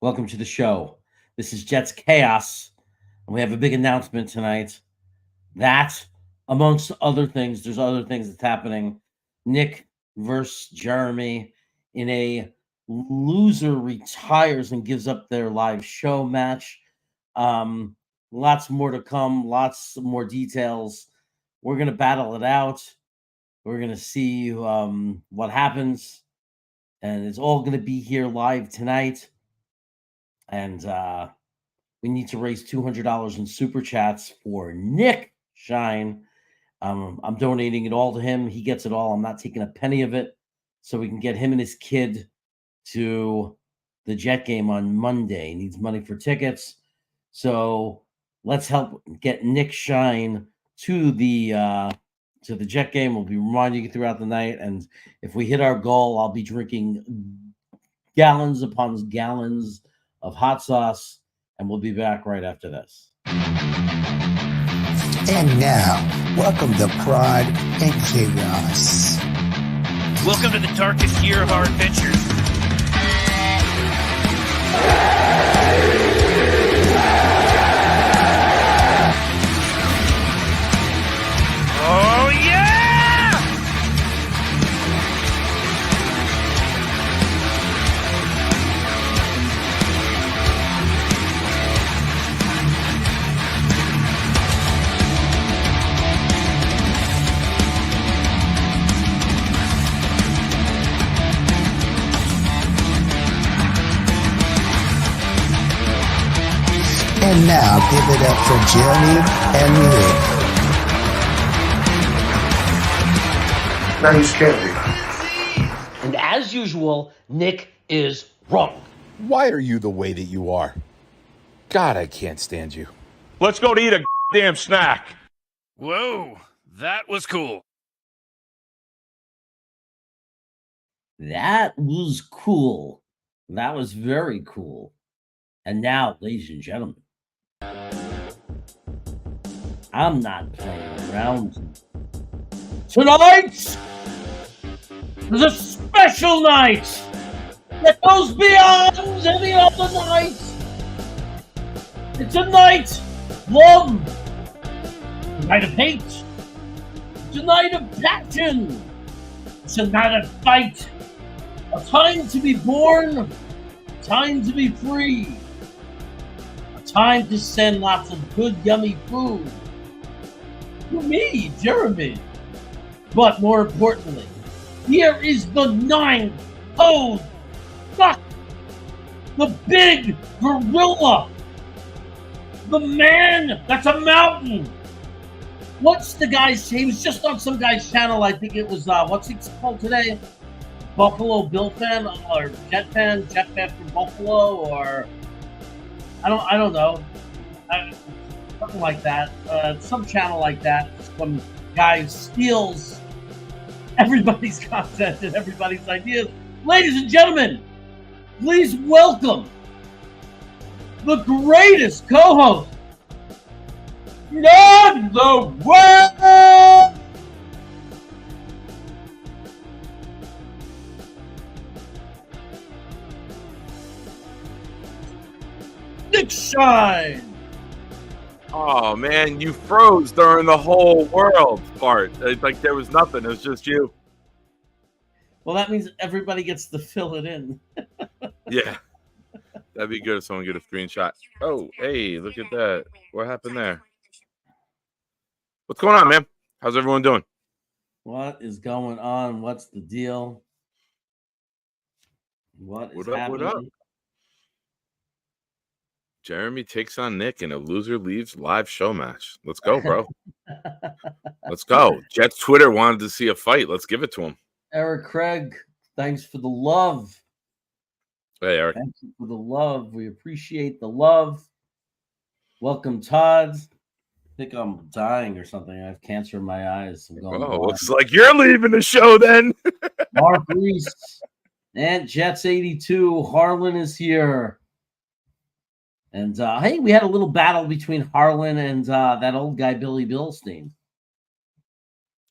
Welcome to the show. This is Jets Chaos, and we have a big announcement tonight. That, amongst other things, there's other things that's happening. Nick versus Jeremy in a loser retires and gives up their live show match. Um, Lots more to come, lots more details. We're going to battle it out. We're going to see what happens, and it's all going to be here live tonight. And we need to raise $200 in super chats for Nick Shine. I'm donating it all to him. He gets it all. I'm not taking a penny of it, so we can get him and his kid to the Jet game on Monday. He needs money for tickets, so let's help get Nick Shine to the Jet game. We'll be reminding you throughout the night, and if we hit our goal, I'll be drinking gallons upon gallons of hot sauce, and we'll be back right after this. And now, welcome to Pride and Chaos. Welcome to the darkest year of our adventures. Oh, yeah! And now, give it up for Jeremy and Nick. Now you scared me. And as usual, Nick is wrong. Why are you the way that you are? God, I can't stand you. Let's go to eat a damn snack. Whoa, that was cool. That was cool. That was very cool. And now, ladies and gentlemen, I'm not playing around. Tonight is a special night that goes beyond any other night. It's a night of love, a night of hate, it's a night of passion, it's a night of fight, a time to be born, a time to be free, a time to send lots of good, yummy food to me, Jeremy. But more importantly, here is the 9-toed fuck, the big gorilla, the man that's a mountain. What's the guy's? He was just on some guy's channel. I think it was what's he called today? Buffalo Bill fan or Jet fan from Buffalo, or I don't know, something like that. Some channel like that. Some guy steals everybody's content and everybody's ideas. Ladies and gentlemen, please welcome the greatest co-host in the world, Nick Shine. Oh, man, you froze during the whole world part. Like there was nothing. It was just you. Well, that means everybody gets to fill it in. Yeah. That'd be good if someone get a screenshot. Oh, hey, look at that. What happened there? What's going on, man? How's everyone doing? What is going on? What's the deal? What is happening? What up? Jeremy takes on Nick in a loser leaves live show match. Let's go, bro. Let's go. Jets Twitter wanted to see a fight. Let's give it to him. Eric Craig, thanks for the love. Hey, Eric. Thank you for the love. We appreciate the love. Welcome, Todd. I think I'm dying or something. I have cancer in my eyes. I'm going blind. Looks like you're leaving the show then. Mark Reese and Jets 82. Harlan is here. And hey, we had a little battle between Harlan and that old guy Billy Bilstein.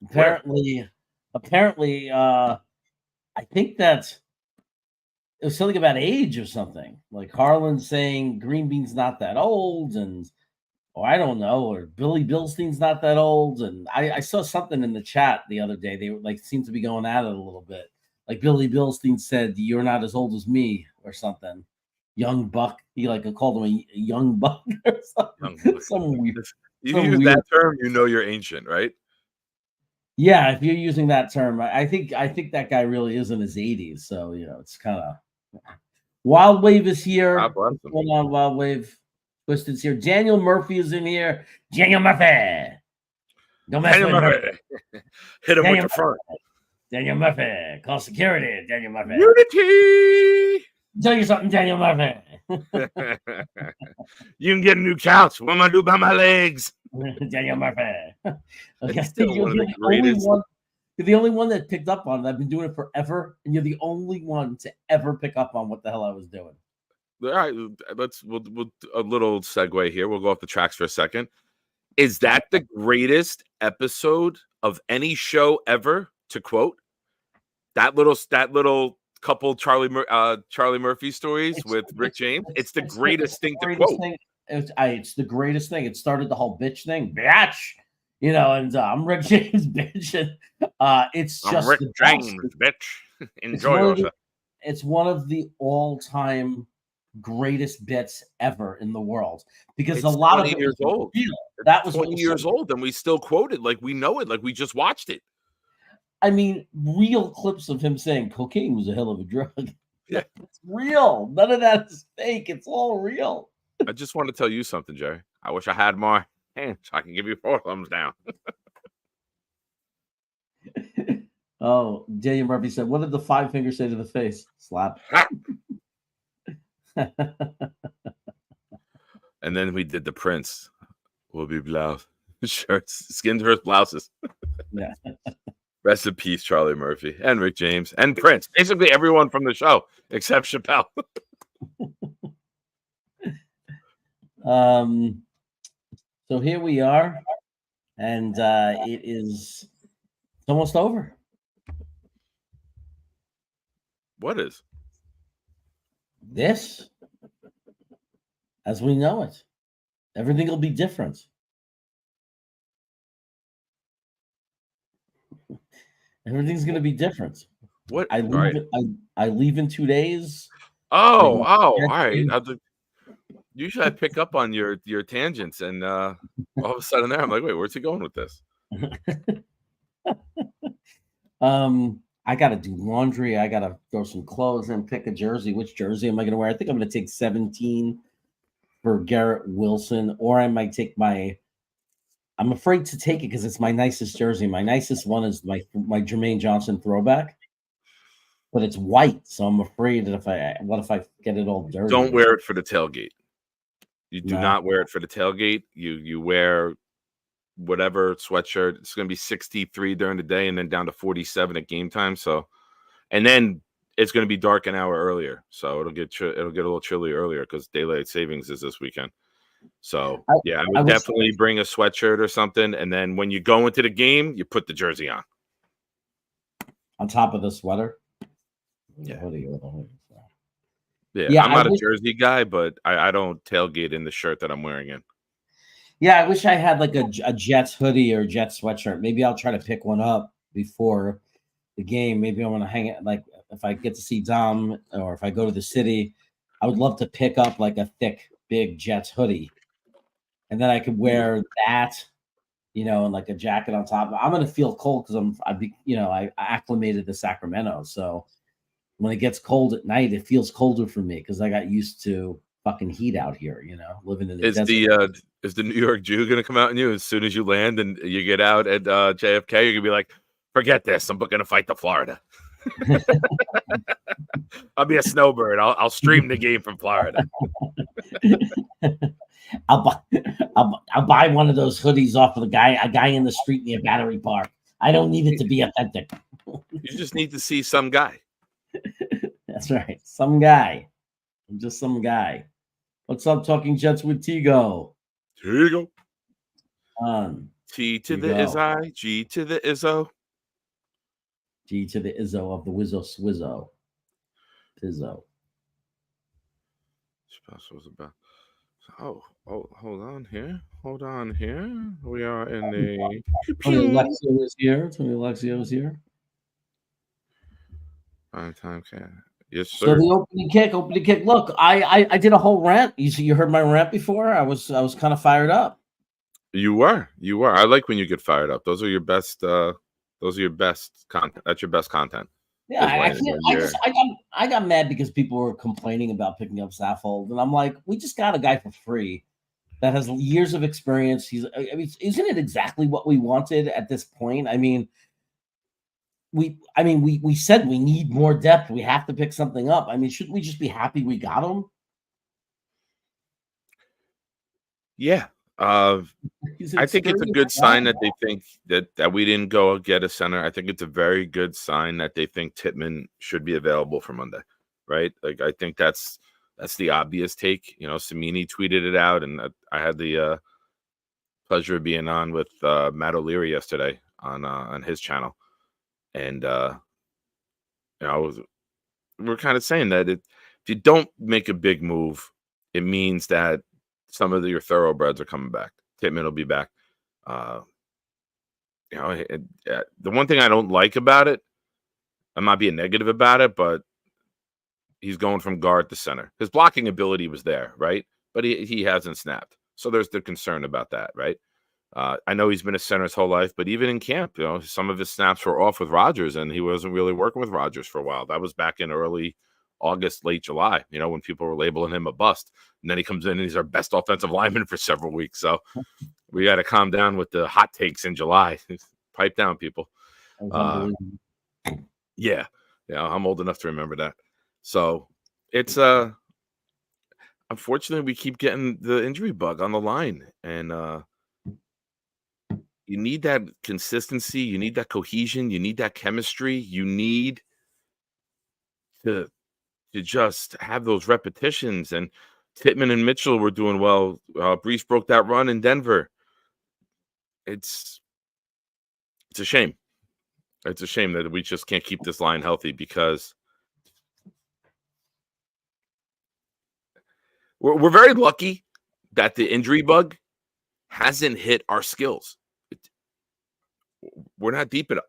Apparently, I think that it was something about age or something. Like Harlan saying Green Bean's not that old, and or I don't know, or Billy Bilstein's not that old. And I saw something in the chat the other day. They like seemed to be going at it a little bit. Like Billy Bilstein said, "You're not as old as me," or something. Young buck. He like called him a young buck or something. Young buck. Some weird. You some use weird. that term, you know you're ancient, right? Yeah, if you're using that term, I think that guy really is in his 80s. So it's kind of Wild Wave is here. God bless him. What's going on, Wild Wave? Twisted's here. Daniel Murphy is in here. Daniel Murphy. Don't mess Daniel with Murphy. Hit him Daniel with the front. Daniel Murphy. Call security. Daniel Murphy. Unity. Tell you something, Daniel Murphy. You can get a new couch. What am I gonna do about my legs? Daniel Murphy. Okay. It's still one of the Only greatest. one, you're the only one that picked up on it. I've been doing it forever, and you're the only one to ever pick up on what the hell I was doing. All right, we'll a little segue here. We'll go off the tracks for a second. Is that the greatest episode of any show ever? To quote that little couple Charlie Murphy stories with Rick James. It's the greatest thing to quote. It's the greatest thing. It started the whole bitch thing, bitch. And I'm Rick James, bitch. And it's just Rick James, bitch. Enjoy yourself. It's one of the all-time greatest bits ever in the world because It's a lot of 20 it years was old. real. That was 20 years old, and we still quote it like we know it, like we just watched it. I mean, real clips of him saying cocaine was a hell of a drug. Yeah, it's real. None of that is fake. It's all real. I just want to tell you something, Jerry. I wish I had more hands. I can give you 4 thumbs down. Oh, Daniel Murphy said, "What did the 5 fingers say to the face? Slap." And then we did the Prince. Will be blouse shirts, skinned her blouses. Yeah. Rest in peace, Charlie Murphy and Rick James and Prince. Basically everyone from the show except Chappelle. So here we are, and it's almost over. What is this? As we know it, everything will be different. Everything's going to be different. What? I leave. Right. I leave in 2 days. Oh, all right. Usually I pick up on your tangents, and all of a sudden there, I'm like, wait, where's he going with this? I got to do laundry. I got to throw some clothes in, pick a jersey. Which jersey am I going to wear? I think I'm going to take 17 for Garrett Wilson, or I might take I'm afraid to take it because it's my nicest jersey. My nicest one is my Jermaine Johnson throwback, but it's white, so I'm afraid that what if I get it all dirty? Don't wear it for the tailgate. You do not wear it for the tailgate. You wear whatever sweatshirt. It's going to be 63 during the day and then down to 47 at game time. So, and then it's going to be dark an hour earlier. So it'll get a little chilly earlier because daylight savings is this weekend. So I would definitely bring a sweatshirt or something. And then when you go into the game, you put the jersey on top of the sweater. Yeah. Yeah, I'm not a jersey guy, but I don't tailgate in the shirt that I'm wearing in. Yeah, I wish I had like a Jets hoodie or Jets sweatshirt. Maybe I'll try to pick one up before the game. Maybe I want to hang it, like if I get to see Dom or if I go to the city, I would love to pick up like a thick, big Jets hoodie. And then I could wear that, and like a jacket on top. I'm going to feel cold because I acclimated to Sacramento. So when it gets cold at night, it feels colder for me because I got used to fucking heat out here, living in the desert. Is the New York Jew going to come out on you as soon as you land and you get out at JFK? You're going to be like, forget this. I'm going to fight to Florida. I'll be a snowbird. I'll stream the game from Florida. I'll buy one of those hoodies off of a guy in the street near Battery Park. I don't need it to be authentic. You just need to see some guy. That's right. Some guy. I'm just some guy. What's up, Talking Jets with Tigo? Tigo. T to the is I, G to the Izzo. G to the Izzo of the Wizzo Swizzo. Pizzo. Specials about. Oh, hold on here. Hold on here. We are in the Tony Alexio is here. Tony Alexio is here. prime time can. Yes, So sir. the opening kick. Look, I did a whole rant. You heard my rant before. I was kind of fired up. You were. I like when you get fired up. Those are your best. Those are your best content. That's your best content. Yeah, Is I when can't. you're. I got mad because people were complaining about picking up Saffold, and I'm like, we just got a guy for free that has years of experience. I mean, isn't it exactly what we wanted at this point? I mean, we said we need more depth. We have to pick something up. I mean, shouldn't we just be happy we got him? Yeah. I think it's a good sign that they think that we didn't go get a center. I think it's a very good sign that they think Titman should be available for Monday, right? Like I think that's the obvious take. You know, Samini tweeted it out, and I had the pleasure of being on with Matt O'Leary yesterday on his channel, and we're kind of saying that if you don't make a big move, it means that some of your thoroughbreds are coming back. Titman will be back. The one thing I don't like about it, I'm not being negative about it, but he's going from guard to center. His blocking ability was there, right? But he hasn't snapped. So there's the concern about that, right? I know he's been a center his whole life, but even in camp, some of his snaps were off with Rodgers, and he wasn't really working with Rodgers for a while. That was back in early August, late July, when people were labeling him a bust. And then he comes in and he's our best offensive lineman for several weeks. So we got to calm down with the hot takes in July. Pipe down, people. Yeah, I'm old enough to remember that. So it's unfortunately we keep getting the injury bug on the line, and you need that consistency, you need that cohesion, you need that chemistry, you need to just have those repetitions. And Titman and Mitchell were doing well. Brees broke that run in Denver. It's a shame. It's a shame that we just can't keep this line healthy, because we're very lucky that the injury bug hasn't hit our skills. We're not deep enough.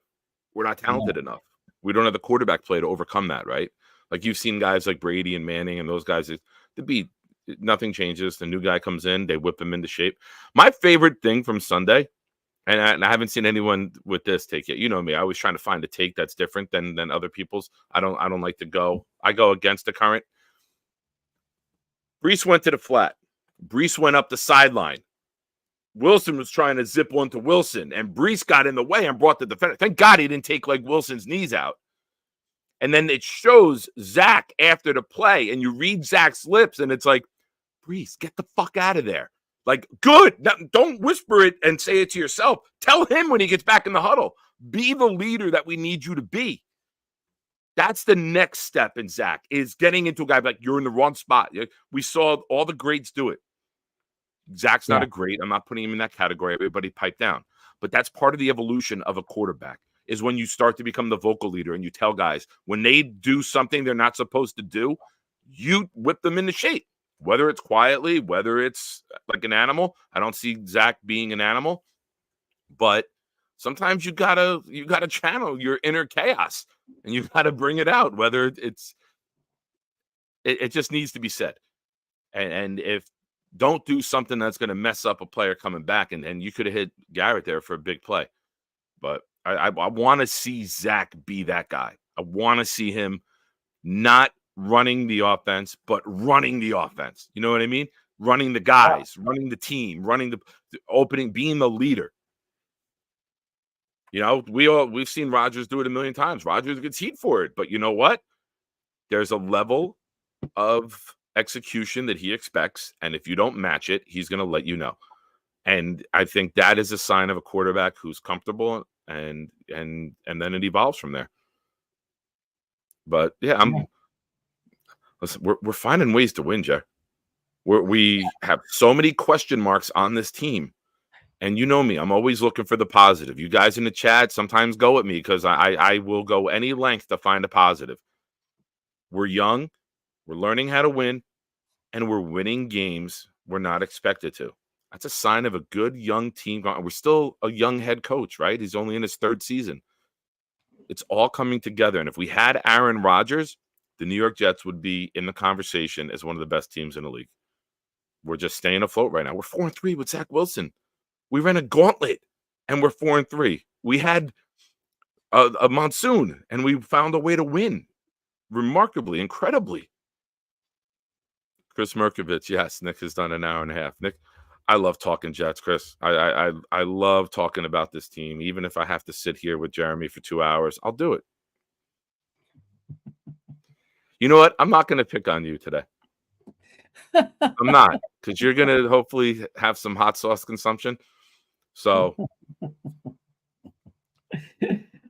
We're not talented enough. We don't have the quarterback play to overcome that, right? Like you've seen guys like Brady and Manning and those guys, nothing changes. The new guy comes in, they whip him into shape. My favorite thing from Sunday, and I haven't seen anyone with this take yet. You know me, I always trying to find a take that's different than other people's. I don't like to go. I go against the current. Brees went to the flat. Brees went up the sideline. Wilson was trying to zip one to Wilson, and Brees got in the way and brought the defender. Thank God he didn't take like Wilson's knees out. And then it shows Zach after the play, and you read Zach's lips, and it's like, Brees, get the fuck out of there. Like, good. Now, don't whisper it and say it to yourself. Tell him when he gets back in the huddle. Be the leader that we need you to be. That's the next step in Zach, is getting into a guy like, you're in the wrong spot. We saw all the greats do it. Zach's not a great. I'm not putting him in that category. Everybody pipe down. But that's part of the evolution of a quarterback, is when you start to become the vocal leader and you tell guys when they do something they're not supposed to do, you whip them into shape, whether it's quietly, whether it's like an animal. I don't see Zach being an animal, but sometimes you gotta channel your inner chaos and you gotta bring it out, whether it just needs to be said. And if don't do something that's going to mess up a player coming back, and you could have hit Garrett there for a big play. But I want to see Zach be that guy. I want to see him not running the offense, but running the offense. You know what I mean? Running the guys, running the team, running the opening, being the leader. We've seen Rodgers do it a million times. Rodgers gets heat for it, but you know what? There's a level of execution that he expects, and if you don't match it, he's going to let you know. And I think that is a sign of a quarterback who's comfortable, and then it evolves from there. But yeah, listen, we're finding ways to win, Jer. We have so many question marks on this team, and you know me, I'm always looking for the positive. You guys in the chat sometimes go at me because I will go any length to find a positive. We're young. We're learning how to win. and we're winning games we're not expected to. That's a sign of a good young team. We're still a young head coach, right? He's only in his 3rd season. It's all coming together. And if we had Aaron Rodgers, the New York Jets would be in the conversation as one of the best teams in the league. We're just staying afloat right now. We're 4-3 with Zach Wilson. We ran a gauntlet, and we're 4-3. We had a monsoon, and we found a way to win. Remarkably, incredibly. Chris Merkovich, yes, Nick has done an hour and a half. Nick, I love talking Jets, Chris. I love talking about this team. Even if I have to sit here with Jeremy for 2 hours, I'll do it. You know what? I'm not going to pick on you today. I'm not, because you're going to hopefully have some hot sauce consumption. So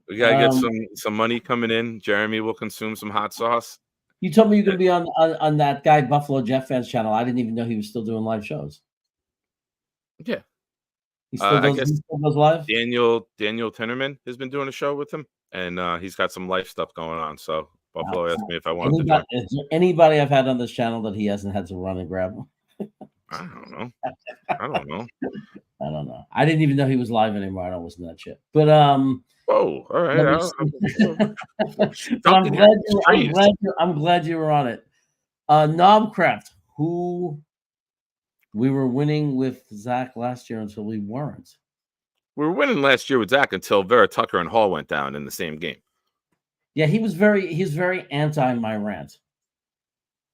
we got to get some money coming in. Jeremy will consume some hot sauce. You told me you're going to be on that guy Buffalo Jet Fans channel. I didn't even know he was still doing live shows. Yeah. He still does live? Daniel Tinnerman has been doing a show with him, and he's got some life stuff going on. So Buffalo asked me if I wanted to join. Is there anybody I've had on this channel that he hasn't had to run and grab? I don't know. I don't know. I didn't even know he was live anymore. I don't listen to that shit. But whoa, all right. I'm glad you were on it. Knobcraft, who we were winning with Zach last year until we weren't. We were winning last year with Zach until Vera Tucker and Hall went down in the same game. Yeah, he's very anti my rant.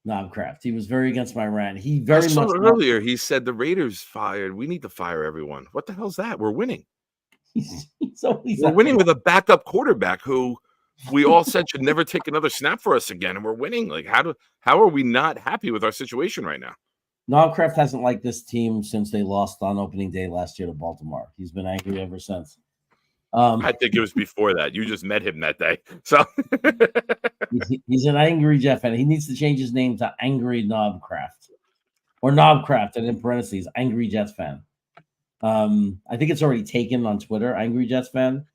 Knobcraft. He was very against my rant. He very much earlier he said the Raiders fired. We need to fire everyone. What the hell's that? We're winning. We're winning with a backup quarterback who we all said should never take another snap for us again, and we're winning. Like, how are we not happy with our situation right now? Knobcraft hasn't liked this team since they lost on opening day last year to Baltimore. He's been angry ever since. I think it was before that. You just met him that day. So he's an angry Jet fan. He needs to change his name to Angry Knobcraft. Or Knobcraft, and in parentheses, Angry Jets fan. I think it's already taken on Twitter, Angry Jets fan.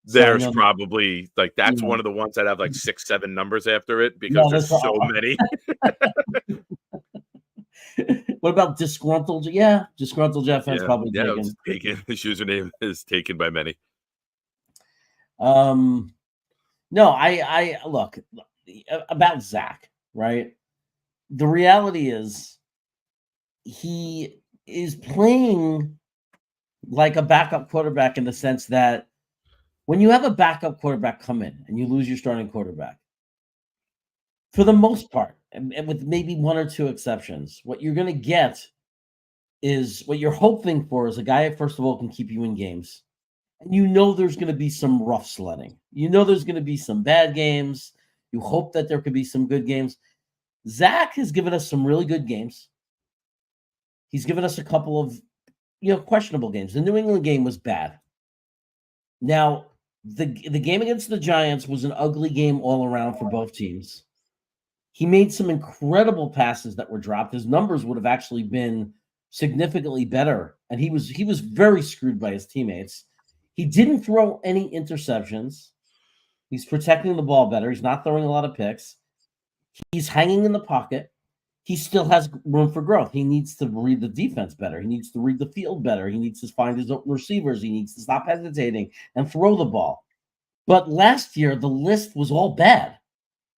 There's probably like that's one of the ones that have like 6-7 numbers after it because there's so many. What about disgruntled? Yeah, disgruntled Jet fans probably taken. It's taken. His username is taken by many. No, I look about Zach, right? The reality is he is playing like a backup quarterback in the sense that when you have a backup quarterback come in and you lose your starting quarterback, for the most part, and with maybe 1 or 2 exceptions, what you're going to get is what you're hoping for is a guy that, first of all, can keep you in games. And you know there's going to be some rough sledding. You know there's going to be some bad games. You hope that there could be some good games. Zach has given us some really good games. He's given us a couple of, questionable games. The New England game was bad. Now, the game against the Giants was an ugly game all around for both teams. He made some incredible passes that were dropped. His numbers would have actually been significantly better, and he was very screwed by his teammates. He didn't throw any interceptions. He's protecting the ball better. He's not throwing a lot of picks. He's hanging in the pocket. He still has room for growth. He needs to read the defense better. He needs to read the field better. He needs to find his open receivers. He needs to stop hesitating and throw the ball. But last year, the list was all bad.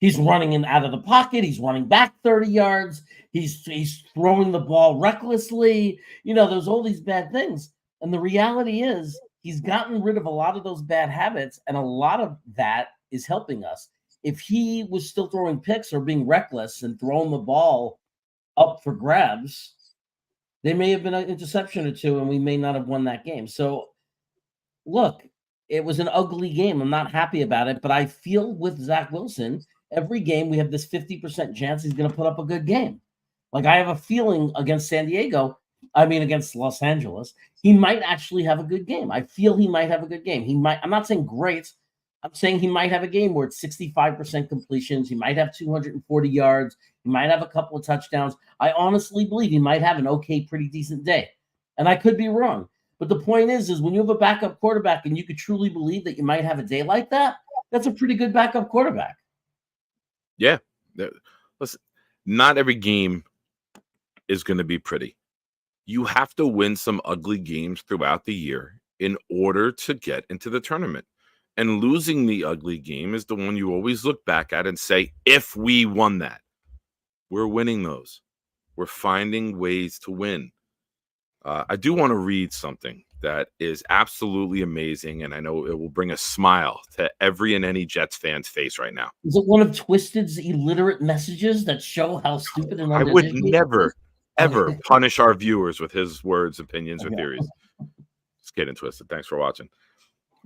He's running in out of the pocket. He's running back 30 yards. He's throwing the ball recklessly. There's all these bad things. And the reality is he's gotten rid of a lot of those bad habits, and a lot of that is helping us. If he was still throwing picks or being reckless and throwing the ball up for grabs, there may have been an interception or 2, and we may not have won that game. So, look, it was an ugly game. I'm not happy about it, but I feel with Zach Wilson, every game we have this 50% chance he's going to put up a good game. Like, I have a feeling against against Los Angeles, he might actually have a good game. I feel he might have a good game. I'm not saying great. I'm saying he might have a game where it's 65% completions. He might have 240 yards. He might have a couple of touchdowns. I honestly believe he might have an pretty decent day. And I could be wrong. But the point is when you have a backup quarterback and you could truly believe that you might have a day like that, that's a pretty good backup quarterback. Yeah. Listen, not every game is going to be pretty. You have to win some ugly games throughout the year in order to get into the tournament. And losing the ugly game is the one you always look back at and say, if we won that, we're winning those. We're finding ways to win. I do want to read something that is absolutely amazing, and I know it will bring a smile to every and any Jets fan's face right now. Is it one of Twisted's illiterate messages that show how stupid and I would uneducated never, he is? ever Okay. punish our viewers with his words, opinions, or Okay. theories. Just kidding, Twisted. Thanks for watching.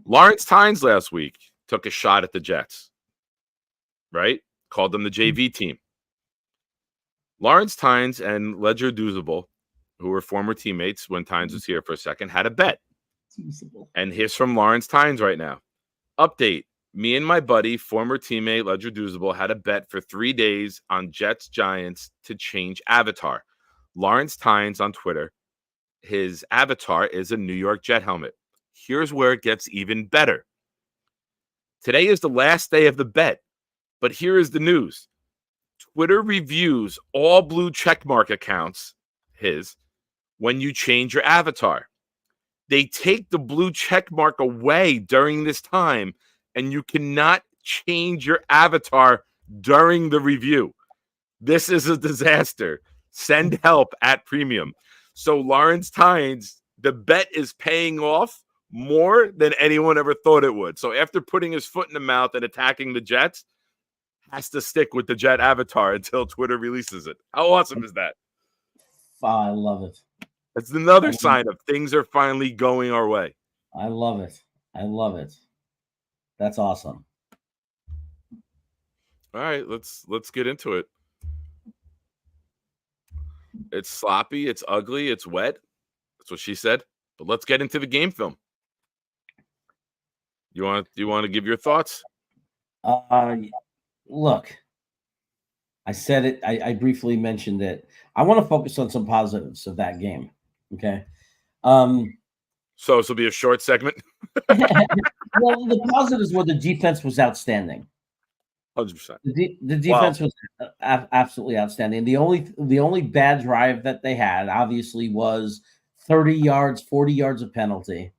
Lawrence Tynes last week took a shot at the Jets, right? Called them the JV team. Lawrence Tynes and Ledger Douzable, who were former teammates when Tynes was here for a second, had a bet. And here's from Lawrence Tynes right now. Update. Me and my buddy, former teammate Ledger Douzable, had a bet for 3 days on Jets Giants to change avatar. Lawrence Tynes on Twitter. His avatar is a New York Jet helmet. Here's where it gets even better. Today is the last day of the bet, but here is the news. Twitter reviews all blue checkmark accounts, when you change your avatar. They take the blue checkmark away during this time, and you cannot change your avatar during the review. This is a disaster. Send help at premium. So Lawrence Tynes, the bet is paying off more than anyone ever thought it would. So after putting his foot in the mouth and attacking the Jets, has to stick with the Jet avatar until Twitter releases it. How awesome is that? I love it. That's another sign of things are finally going our way. I love it. I love it. That's awesome. All right, let's get into it. It's sloppy, it's ugly, it's wet. That's what she said. But let's get into the game film. You want to give your thoughts? Look, I said it. I briefly mentioned it. I want to focus on some positives of that game. Okay. So this will be a short segment. Well, the positives were the defense was outstanding. 100%. The defense was absolutely outstanding. The only bad drive that they had, obviously, was 30 yards, 40 yards of penalty,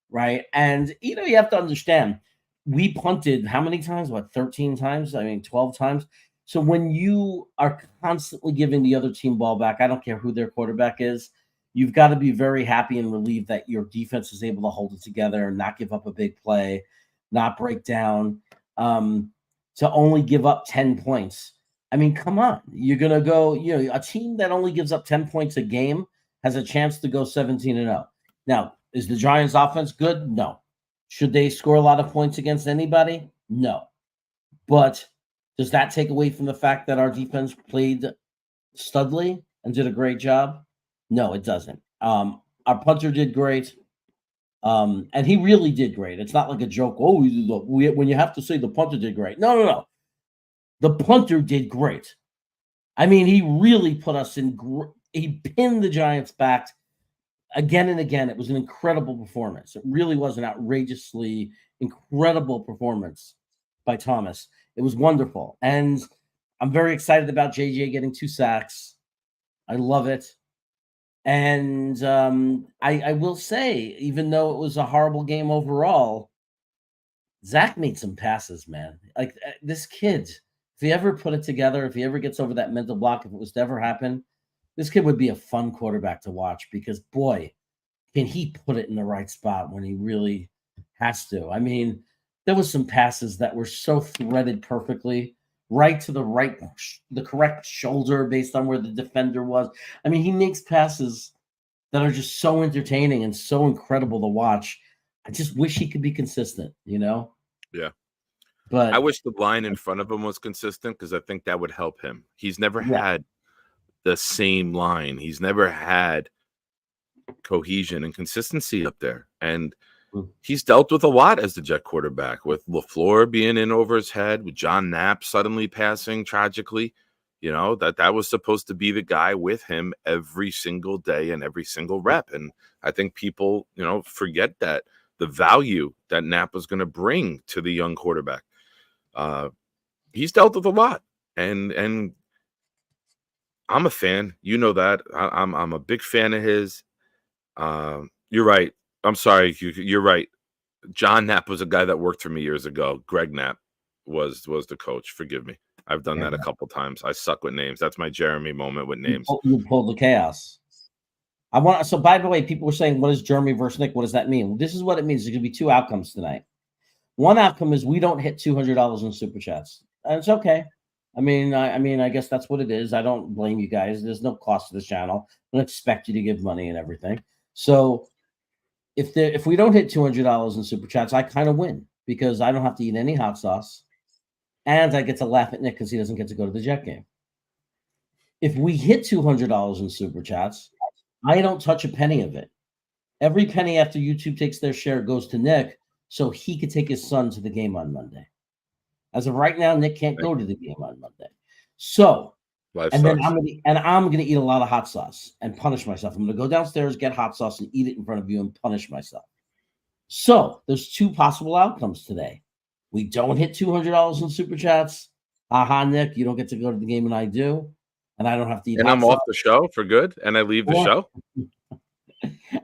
right? And you have to understand, we punted how many times? 13 times? 12 times. So when you are constantly giving the other team ball back, I don't care who their quarterback is, you've got to be very happy and relieved that your defense is able to hold it together and not give up a big play, not break down. To only give up 10 points. Come on. You're going to go, a team that only gives up 10 points a game has a chance to go 17-0. Now, is the Giants offense good? No. Should they score a lot of points against anybody? No. But does that take away from the fact that our defense played studly and did a great job? No, it doesn't. Our punter did great. And he really did great. It's not like a joke. Oh, when you have to say the punter did great. No. The punter did great. He really put us in. He pinned the Giants back again and again. It was an incredible performance. It really was an outrageously incredible performance by Thomas. It was wonderful. And I'm very excited about JJ getting 2 sacks. I love it. And I will say, even though it was a horrible game overall, Zach made some passes, man. Like this kid, if he ever put it together, if he ever gets over that mental block, if it was to ever happen, this kid would be a fun quarterback to watch because, boy, can he put it in the right spot when he really has to. There was some passes that were so threaded perfectly. Right to the correct shoulder based on where the defender was. He makes passes that are just so entertaining and so incredible to watch. I just wish he could be consistent, Yeah. But I wish the line in front of him was consistent because I think that would help him. He's never had the same line. He's never had cohesion and consistency up there. And he's dealt with a lot as the Jet quarterback, with LaFleur being in over his head, with John Knapp suddenly passing tragically. That was supposed to be the guy with him every single day and every single rep. And I think people, forget that the value that Knapp was going to bring to the young quarterback. He's dealt with a lot. And I'm a fan. You know that. I'm a big fan of his. You're right. I'm sorry. You're right. John Knapp was a guy that worked for me years ago. Greg Knapp was the coach. Forgive me. I've done that a couple times. I suck with names. That's my Jeremy moment with names. You pulled the chaos. So by the way, people were saying, what is Jeremy versus Nick? What does that mean? Well, this is what it means. There's going to be two outcomes tonight. One outcome is we don't hit $200 in super chats, and it's okay. I mean, I guess that's what it is. I don't blame you guys. There's no cost to this channel. I don't expect you to give money and everything. So if we don't hit $200 in super chats, I kind of win because I don't have to eat any hot sauce, and I get to laugh at Nick because he doesn't get to go to the Jet game. If we hit $200 in super chats, I don't touch a penny of it. Every penny after YouTube takes their share goes to Nick, so he could take his son to the game on Monday. As of right now, Nick can't go to the game on Monday. So, then I'm gonna eat a lot of hot sauce and punish myself. I'm gonna go downstairs, get hot sauce, and eat it in front of you and punish myself. So there's two possible outcomes today. We don't hit $200 in super chats. Aha, Nick, you don't get to go to the game, and I do, and I don't have to eat. And I'm off the show for good, and I leave the show.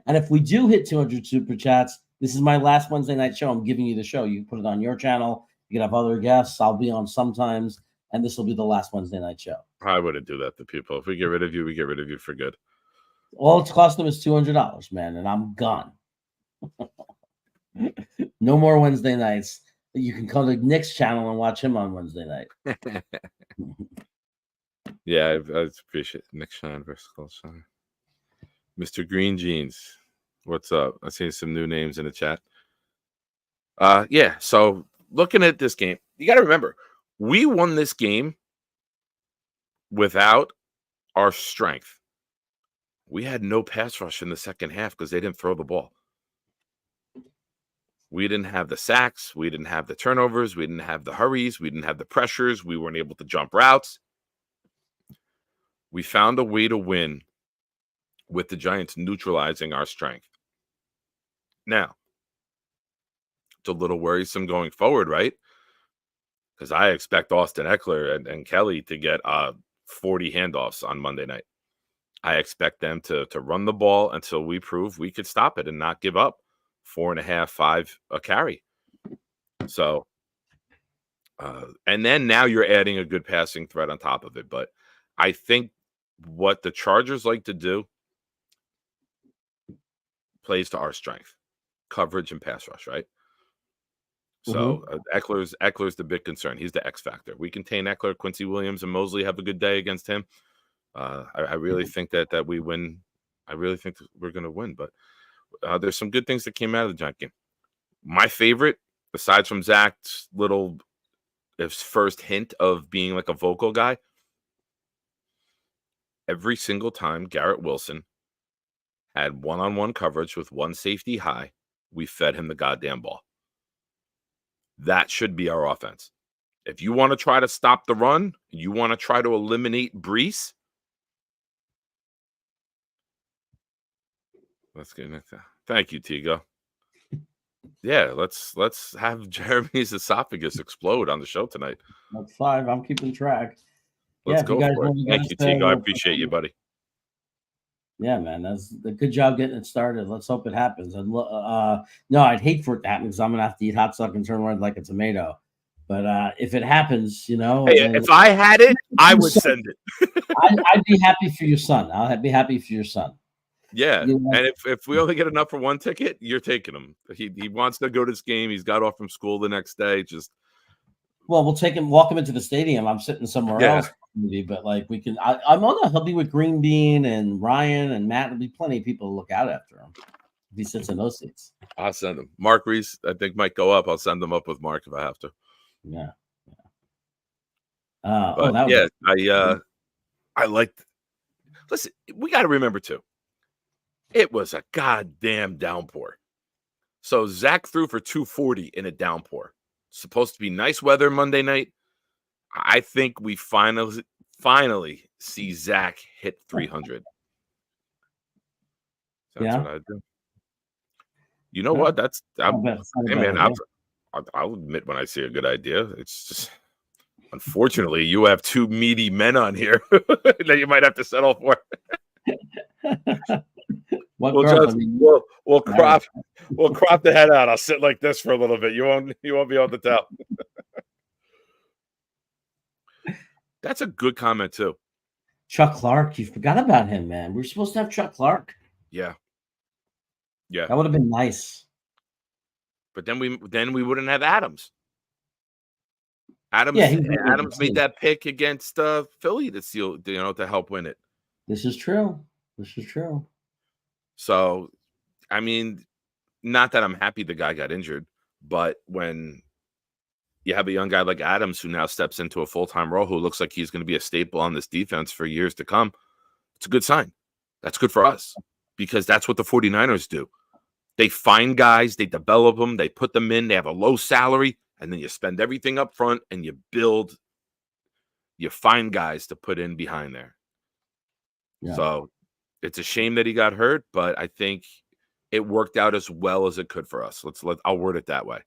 And if we do hit 200 super chats, this is my last Wednesday night show. I'm giving you the show. You can put it on your channel. You can have other guests. I'll be on sometimes, and this will be the last Wednesday night show. I wouldn't do that to people. If we get rid of you, we get rid of you for good. All it's cost them is $200, man, and I'm gone. No more Wednesday nights. You can come to Nick's channel and watch him on Wednesday night. Yeah, I appreciate it. Nick Shine versus Cold Shine. Mr. Green Jeans, what's up? I see some new names in the chat. Yeah, so looking at this game, you got to remember, we won this game without our strength. We had no pass rush in the second half because they didn't throw the ball. We didn't have the sacks. We didn't have the turnovers. We didn't have the hurries. We didn't have the pressures. We weren't able to jump routes. We found a way to win with the Giants neutralizing our strength. Now, it's a little worrisome going forward, right? Because I expect Austin Eckler and Kelly to get 40 handoffs on Monday night. I expect them to run the ball until we prove we could stop it and not give up 4.5, 5 a carry. So, and then now you're adding a good passing threat on top of it. But I think what the Chargers like to do plays to our strength, coverage and pass rush, right? So Eckler's the big concern. He's the X factor. We contain Eckler, Quincy Williams, and Mosley have a good day against him. I really think that we win. I really think that we're going to win. But there's some good things that came out of the Giant game. My favorite, aside from Zach's his first hint of being like a vocal guy, every single time Garrett Wilson had one-on-one coverage with one safety high, we fed him the goddamn ball. That should be our offense. If you want to try to stop the run, you want to try to eliminate Brees, let's get into that. Thank you, Tigo. Yeah, let's have Jeremy's esophagus explode on the show tonight. That's 5. I'm keeping track. Let's go for it. Thank you, Tigo. I appreciate you, buddy. Yeah, man, that's a good job getting it started. Let's hope it happens. No, I'd hate for it to happen because I'm gonna have to eat hot sauce and turn red like a tomato. But if it happens, hey, if I had it, I would send it. I'd be happy for your son. I'll be happy for your son. Yeah, and if we only get enough for one ticket, you're taking him. He wants to go to this game. He's got off from school the next day. We'll take him, walk him into the stadium. I'm sitting somewhere else, but like we can. I'm on. He'll be with Green Bean and Ryan and Matt. There'll be plenty of people to look out after him if he sits in those seats. I'll send him. Mark Reese, I think, might go up. I'll send him up with Mark if I have to. Yeah. I liked. Listen, we got to remember too. It was a goddamn downpour. So Zach threw for 240 in a downpour. Supposed to be nice weather Monday night. I think we finally see Zach hit 300. That's what I do. You know what? Hey man, I'll admit when I see a good idea. It's just Unfortunately, you have two meaty men on here that you might have to settle for. What We'll girls? just I mean, we'll crop the head out. I'll sit like this for a little bit. You won't be able to tell. That's a good comment too. Chuck Clark, you forgot about him, man. We were supposed to have Chuck Clark. Yeah. That would have been nice. But then we wouldn't have Adams. Adams made that pick against Philly to seal, to help win it. This is true. So, I mean, not that I'm happy the guy got injured, but when you have a young guy like Adams who now steps into a full-time role, who looks like he's going to be a staple on this defense for years to come, it's a good sign. That's good for us because that's what the 49ers do. They find guys, they develop them, they put them in, they have a low salary, and then you spend everything up front and you find guys to put in behind there. Yeah. So it's a shame that he got hurt, but I think it worked out as well as it could for us. I'll word it that way.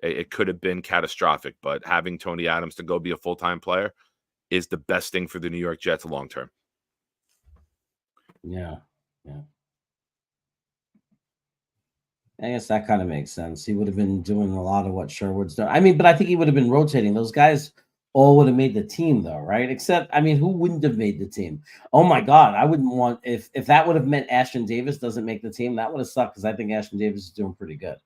It could have been catastrophic, but having Tony Adams to go be a full-time player is the best thing for the New York Jets long term. Yeah. I guess that kind of makes sense. He would have been doing a lot of what Sherwood's done. I mean, but I think he would have been rotating. Those guys all would have made the team, though, right? Except, I mean, who wouldn't have made the team? Oh my God, I wouldn't want if that would have meant Ashton Davis doesn't make the team. That would have sucked because I think Ashton Davis is doing pretty good.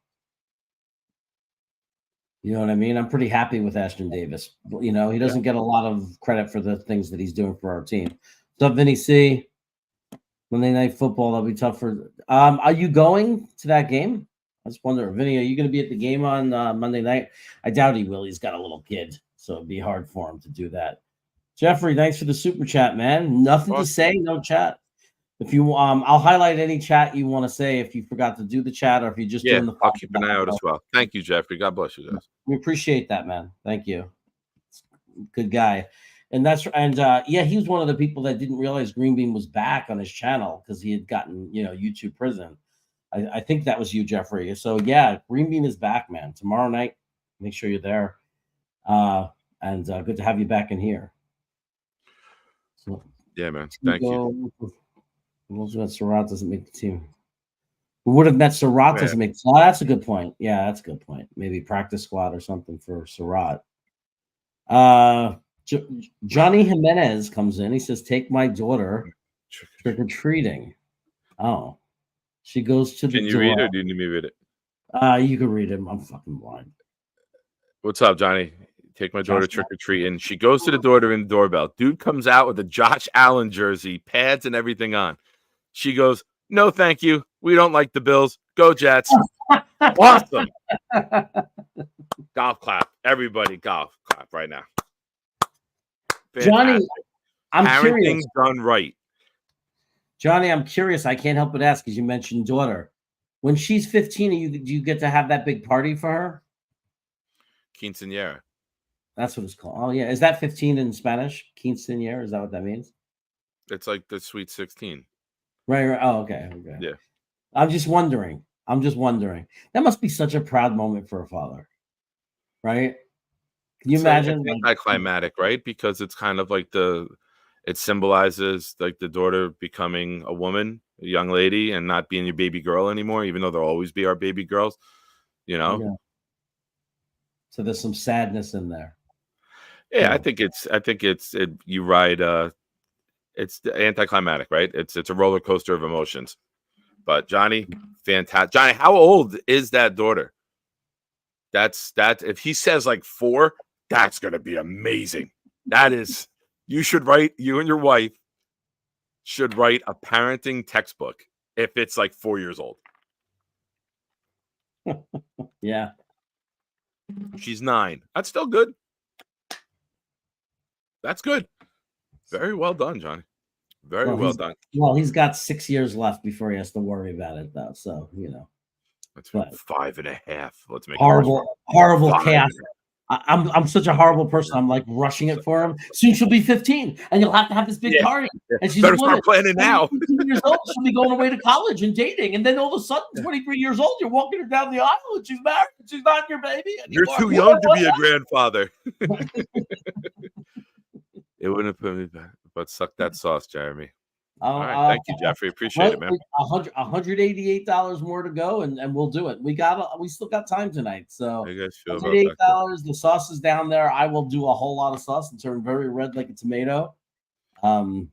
You know what I mean? I'm pretty happy with Ashton Davis. He doesn't get a lot of credit for the things that he's doing for our team. What's up, Vinny C? Monday Night Football, that'll be tough for. Are you going to that game? I just wonder, Vinny, are you going to be at the game on Monday night? I doubt he will. He's got a little kid, so it'd be hard for him to do that. Jeffrey, thanks for the super chat, man. Nothing to say, no chat. If you, I'll highlight any chat you want to say if you forgot to do the chat or if you're just doing the. I'll keep an eye out as well. Thank you, Jeffrey. God bless you guys. We appreciate that, man. Thank you. Good guy. And he was one of the people that didn't realize Green Bean was back on his channel because he had gotten, YouTube prison. I think that was you, Jeffrey. So yeah, Green Bean is back, man. Tomorrow night, make sure you're there. And good to have you back in here. So, yeah, man. Thank you. Surratt doesn't make the team. We would have met Surratt doesn't make. Oh, that's a good point. Yeah, that's a good point. Maybe practice squad or something for Surratt. Johnny Jimenez comes in. He says, "Take my daughter trick or treating." Oh, she goes to the door. Can you read it or do you need me to read it? You can read it. I'm fucking blind. What's up, Johnny? Take my daughter trick or treating. She goes to the door to ring the doorbell. Dude comes out with a Josh Allen jersey, pads and everything on. She goes, "No, thank you. We don't like the Bills. Go Jets." Awesome. Golf clap. Everybody golf clap right now. Fantastic. Johnny, I'm curious. Done right. Johnny, I'm curious. I can't help but ask because you mentioned daughter. When she's 15, do you get to have that big party for her? Quinceañera. That's what it's called. Oh, yeah. Is that 15 in Spanish? Quinceañera? Is that what that means? It's like the Sweet 16. Right. Oh, okay. Yeah. I'm just wondering. That must be such a proud moment for a father. Right? Can you imagine? It's anticlimactic, right? Because it's kind of like it symbolizes like the daughter becoming a woman, a young lady, and not being your baby girl anymore, even though they'll always be our baby girls, Yeah. So there's some sadness in there. Yeah, I think you ride it's anticlimactic, right? It's a roller coaster of emotions. But Johnny, fantastic. Johnny, how old is that daughter? That's if he says like 4, that's gonna be amazing. That is, you and your wife should write a parenting textbook if it's like 4 years old. Yeah. She's 9. That's still good. That's good. Very well done, Johnny. Very well done. Well, he's got 6 years left before he has to worry about it, though. So, That's 5.5. Let's make horrible chaos. I'm such a horrible person. I'm like rushing it for him. Soon she'll be 15, and you'll have to have this big party. And she's better start planning now. 15 years old, she'll be going away to college and dating, and then all of a sudden, 23 years old, you're walking her down the aisle, and she's married. She's not your baby anymore. You're too young to be a grandfather. It wouldn't have put me back, but suck that sauce, Jeremy. All right, I'll, thank you, Jeffrey. Appreciate it, man. $188 more to go, and we'll do it. We still got time tonight, so How you guys feel about that? $188. The sauce is down there. I will do a whole lot of sauce and turn very red like a tomato, and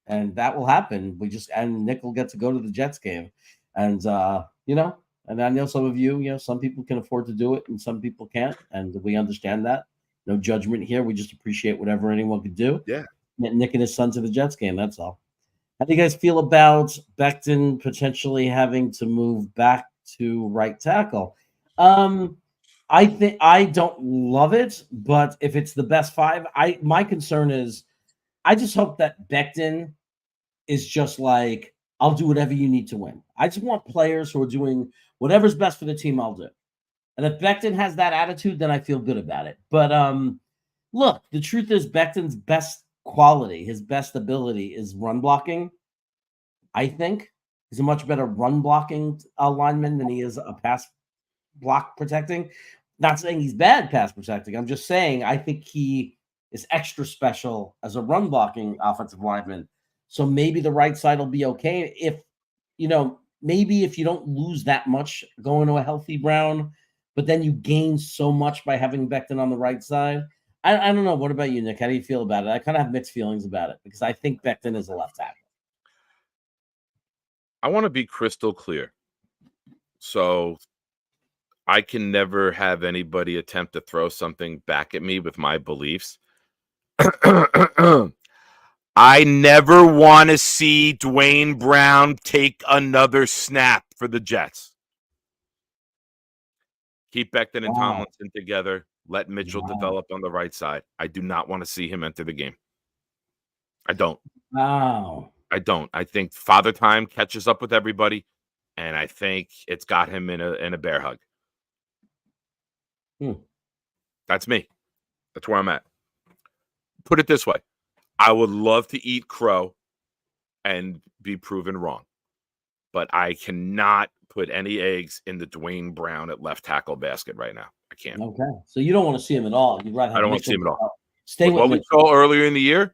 that will happen. And Nick will get to go to the Jets game, and and I know some of you, some people can afford to do it, and some people can't, and we understand that. No judgment here. We just appreciate whatever anyone could do. Yeah, Get Nick and his son to the Jets game. That's all. How do you guys feel about Becton potentially having to move back to right tackle? I think I don't love it, but if it's the best five, my concern is I just hope that Becton is just like, I'll do whatever you need to win. I just want players who are doing whatever's best for the team, I'll do. And if Becton has that attitude, then I feel good about it. But look, the truth is Becton's best quality, his best ability is run blocking. I think he's a much better run blocking lineman than he is a pass block protecting. Not saying he's bad pass protecting. I'm just saying I think he is extra special as a run blocking offensive lineman. So maybe the right side will be okay if, maybe if you don't lose that much going to a healthy Brown, but then you gain so much by having Becton on the right side. I don't know. What about you, Nick? How do you feel about it? I kind of have mixed feelings about it because I think Becton is a left tackle. I want to be crystal clear. So I can never have anybody attempt to throw something back at me with my beliefs. I never want to see Dwayne Brown take another snap for the Jets. Keep Becton and Tomlinson together. Let Mitchell develop on the right side. I do not want to see him enter the game. I don't. Wow. I don't. I think Father Time catches up with everybody, and I think it's got him in a bear hug. That's me. That's where I'm at. Put it this way. I would love to eat crow and be proven wrong, but I cannot put any eggs in the Dwayne Brown at left tackle basket right now. I can't. Okay. So you don't want to see him at all. You'd rather have I don't want to see him at all. Stay with what we Mitchell. saw earlier in the year?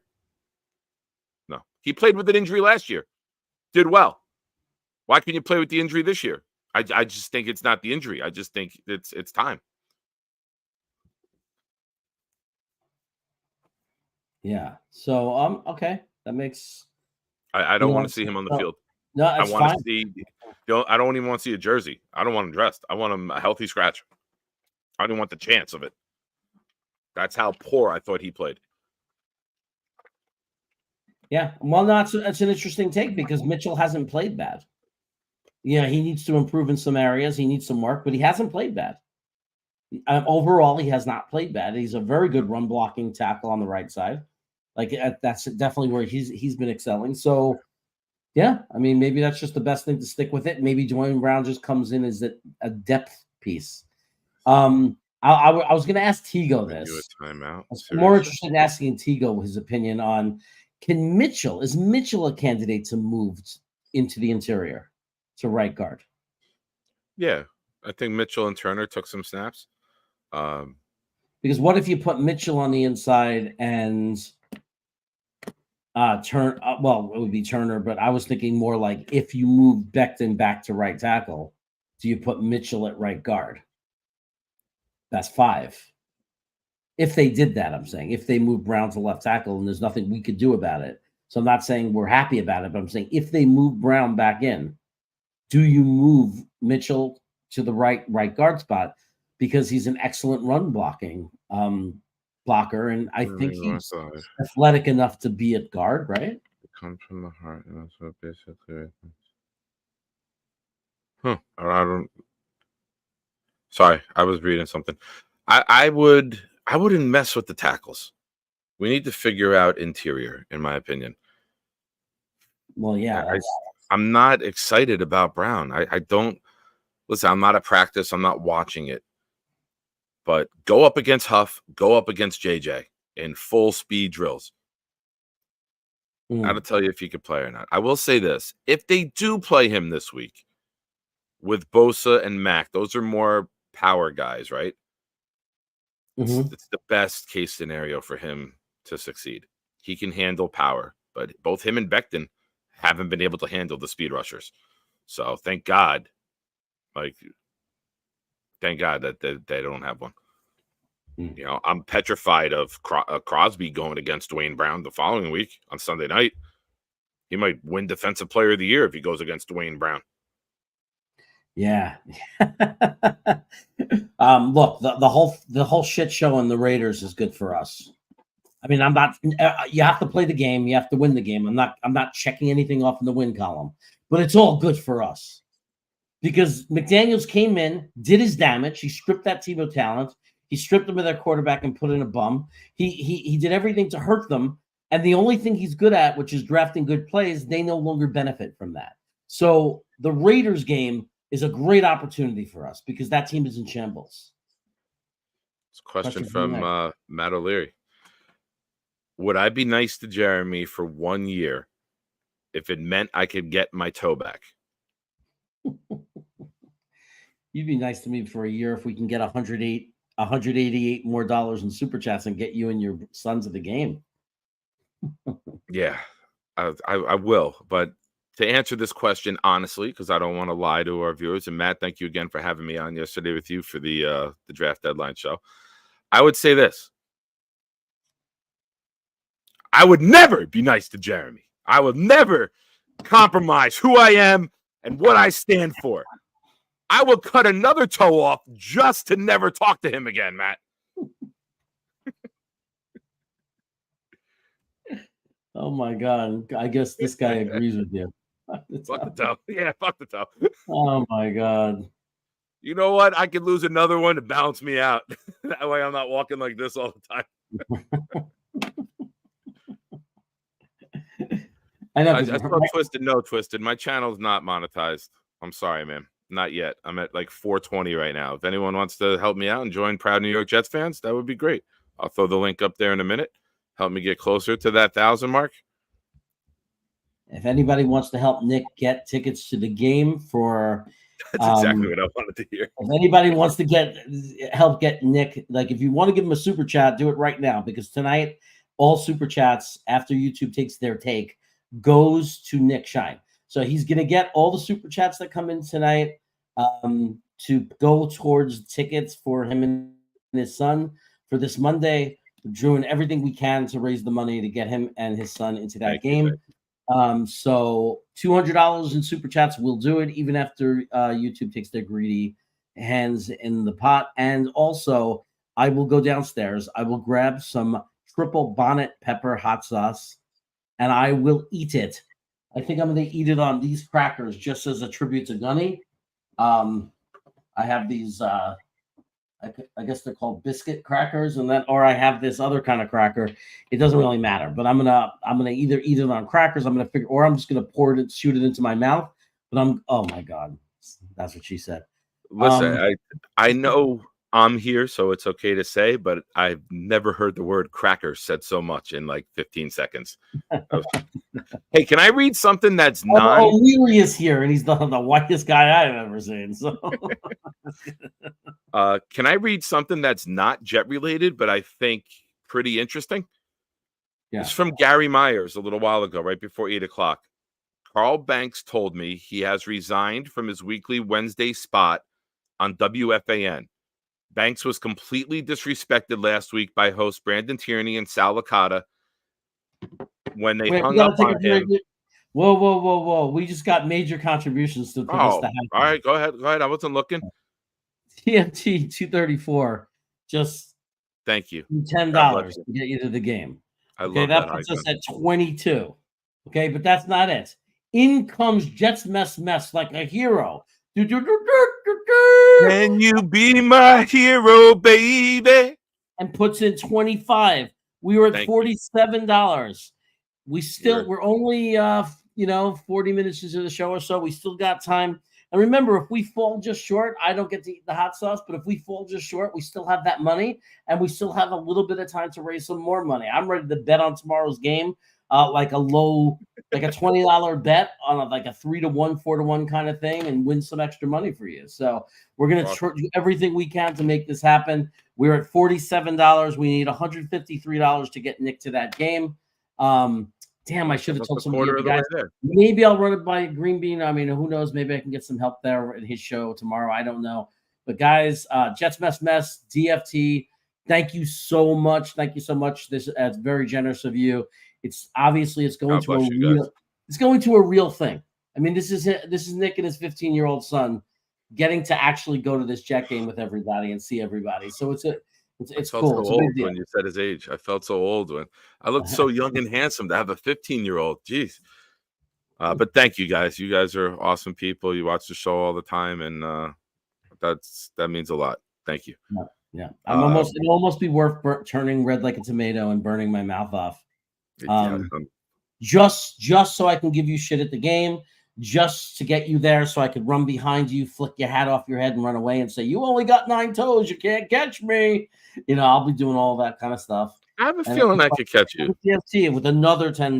No. He played with an injury last year. Did well. Why can you play with the injury this year? I just think it's not the injury. I just think it's time. Yeah. So okay. That makes I don't want to see him on the field. No, I it's want fine. to see. I don't even want to see a jersey. I don't want him dressed. I want him a healthy scratch. I don't want the chance of it. That's how poor I thought he played. Yeah. Well, that's an interesting take because Mitchell hasn't played bad. Yeah, he needs to improve in some areas. He needs some work, but he hasn't played bad. Overall, he has not played bad. He's a very good run blocking tackle on the right side. That's definitely where he's been excelling. So, yeah, I mean, maybe that's just the best thing to stick with it. Maybe Dwayne Brown just comes in as a depth piece. I was going to ask Tigo this. Do a timeout. I'm more interested in asking Tigo his opinion on is Mitchell a candidate to move into the interior to right guard? Yeah, I think Mitchell and Turner took some snaps. Because what if you put Mitchell on the inside and it would be Turner, but I was thinking more like if you move Becton back to right tackle, do you put Mitchell at right guard? That's 5. If they did that, I'm saying if they move Brown to left tackle and there's nothing we could do about it. So I'm not saying we're happy about it, but I'm saying if they move Brown back in, do you move Mitchell to the right guard spot because he's an excellent run blocking blocker, and I think he's athletic enough to be at guard, right? It comes from the heart, and that's what basically. I don't. Sorry, I was reading something. I wouldn't mess with the tackles. We need to figure out interior, in my opinion. Well, yeah. I'm not excited about Brown. I don't listen. I'm not at practice. I'm not watching it. But go up against Huff. Go up against JJ in full speed drills. I'll tell you if he could play or not. I will say this: if they do play him this week with Bosa and Mack, those are more power guys, right? It's the best case scenario for him to succeed. He can handle power, but both him and Becton haven't been able to handle the speed rushers. So thank God, thank God that they don't have one. You know, I'm petrified of Crosby going against Dwayne Brown the following week on Sunday night. He might win Defensive Player of the Year if he goes against Dwayne Brown. Yeah. Look, the whole shit show in the Raiders is good for us. I mean, I'm not. You have to play the game. You have to win the game. I'm not checking anything off in the win column, but it's all good for us because McDaniels came in, did his damage. He stripped that team of talent. He stripped them of their quarterback and put in a bum. He did everything to hurt them. And the only thing he's good at, which is drafting good plays, they no longer benefit from that. So the Raiders game is a great opportunity for us because that team is in shambles. It's a question from Matt O'Leary. Would I be nice to Jeremy for 1 year if it meant I could get my toe back? You'd be nice to me for a year if we can get $188 more in super chats and get you and your sons of the game. Yeah, I will. But to answer this question honestly, because I don't want to lie to our viewers, and Matt, thank you again for having me on yesterday with you for the draft deadline show. I would say this. I would never be nice to Jeremy. I would never compromise who I am and what I stand for. I will cut another toe off just to never talk to him again, Matt. Oh my God. I guess this guy agrees with you. Fuck the toe. Yeah, fuck the toe. Oh my God. You know what? I could lose another one to balance me out. That way I'm not walking like this all the time. I saw Twisted. No, Twisted. My channel's not monetized. I'm sorry, man. Not yet. I'm at like 420 right now. If anyone wants to help me out and join Proud New York Jets fans, that would be great. I'll throw the link up there in a minute. Help me get closer to that 1,000 mark. If anybody wants to help Nick get tickets to the game for... That's exactly what I wanted to hear. If anybody wants to help get Nick, like if you want to give him a super chat, do it right now because tonight all super chats after YouTube takes their take goes to Nick Shine. So he's going to get all the super chats that come in tonight to go towards tickets for him and his son for this Monday. We're doing everything we can to raise the money to get him and his son into that game. So $200 in super chats will do it even after YouTube takes their greedy hands in the pot. And also I will go downstairs. I will grab some triple bonnet pepper hot sauce and I will eat it. I think I'm going to eat it on these crackers just as a tribute to Gunny. I have these, I guess they're called biscuit crackers, or I have this other kind of cracker. It doesn't really matter, but I'm gonna either eat it on crackers. I'm just gonna pour it, shoot it into my mouth. But oh my God, that's what she said. Listen, I know I'm here, so it's okay to say, but I've never heard the word cracker said so much in like 15 seconds. Hey, can I read something that's not? O'Leary is here, and he's the whitest guy I've ever seen. So, can I read something that's not Jet related, but I think pretty interesting? Yeah. It's from Gary Myers a little while ago, right before 8:00. Carl Banks told me he has resigned from his weekly Wednesday spot on WFAN. Banks was completely disrespected last week by hosts Brandon Tierney and Sal Licata when they hung up on him. Whoa. We just got major contributions to this to happen. All right, go ahead. I wasn't looking. TMT 234 just thank you. $10 to get you to the game. Okay, that puts us at 22. Okay, but that's not it. In comes Jets mess like a hero. Can you be my hero, baby? And puts in 25. We were at $47. We're only 40 minutes into the show or so. We still got time. And remember, if we fall just short, I don't get to eat the hot sauce. But if we fall just short, we still have that money, and we still have a little bit of time to raise some more money. I'm ready to bet on tomorrow's game, like a $20 bet on a 3-to-1, 4-to-1 kind of thing, and win some extra money for you. So we're gonna do everything we can to make this happen. We're at $47. We need $153 to get Nick to that game. Damn, I should have That's told a somebody quarter of of the the way guys. there. Maybe I'll run it by Green Bean. I mean, who knows? Maybe I can get some help there at his show tomorrow. I don't know. But guys, Jets Mess, DFT, thank you so much. Thank you so much. That's very generous of you. It's obviously it's going God to a bless you real guys. it's going to a real thing. I mean, this is Nick and his 15-year-old son getting to actually go to this Jet game with everybody and see everybody. So it's I felt cool. so It's a big old deal. when you said his age. I felt so old when I looked so young and handsome to have a 15-year-old. Jeez. But thank you guys. You guys are awesome people. You watch the show all the time, and that means a lot. Thank you. Yeah. It'll almost be worth turning red like a tomato and burning my mouth off. Just so I can give you shit at the game, just to get you there so I could run behind you, flick your hat off your head and run away and say, you only got 9 toes. You can't catch me. I'll be doing all that kind of stuff. I have a feeling I could catch you. TFT with another $10.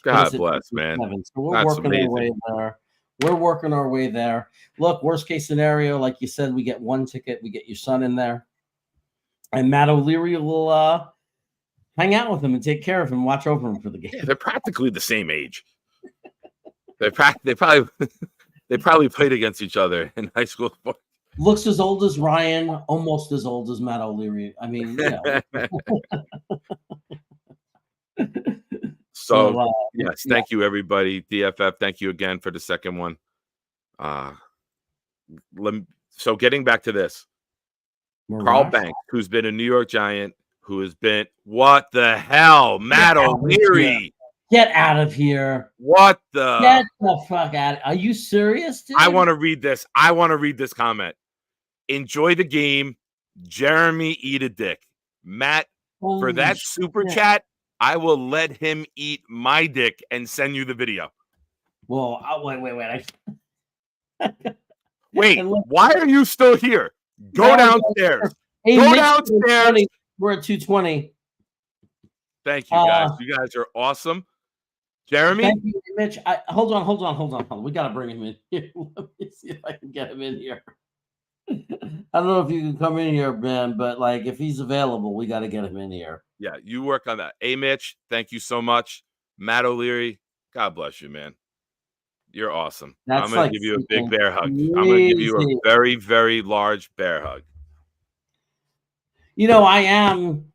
God bless, man. So we're That's working our way there. We're working our way there. Look, worst case scenario, like you said, we get 1 ticket. We get your son in there. And Matt O'Leary will hang out with him and take care of him, watch over him for the game. Yeah, they're practically the same age. They probably played against each other in high school. Looks as old as Ryan, almost as old as Matt O'Leary. I mean, So yes, thank you everybody. DFF, thank you again for the second one. So getting back to this, Carl Banks, who's been a New York Giant, who has been what the hell, Matt O'Leary. Get out of here. What the? Get the fuck out. Are you serious, dude? I want to read this. I want to read this comment. Enjoy the game. Jeremy, eat a dick. Matt, for that super chat, I will let him eat my dick and send you the video. Well, wait. Why are you still here? Go downstairs. Hey, go downstairs. We're at 220. Thank you, guys. You guys are awesome. Jeremy? Thank you, Mitch. Hold on. We got to bring him in here. Let me see if I can get him in here. I don't know if you can come in here, Ben, but like if he's available, we got to get him in here. Yeah, you work on that. Hey, Mitch, thank you so much. Matt O'Leary, God bless you, man. You're awesome. I'm going to give you a big bear hug. I'm going to give you a very, very large bear hug. I am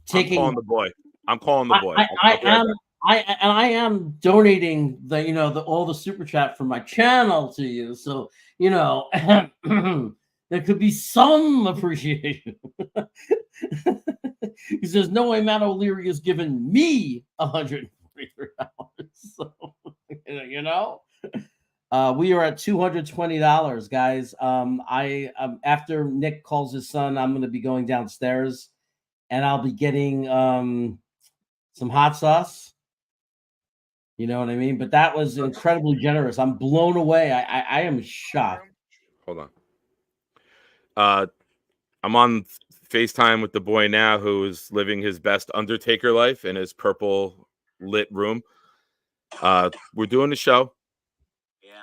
taking. I'm calling the boy. I'm calling the boy. I am donating all the super chat from my channel to you. So, there could be some appreciation. Because there's no way Matt O'Leary has given me $143. So, we are at $220, guys. After Nick calls his son, I'm going to be going downstairs and I'll be getting some hot sauce. You know what I mean? But that was incredibly generous. I'm blown away. I am shocked. Hold on. I'm on FaceTime with the boy now who is living his best Undertaker life in his purple lit room. We're doing the show.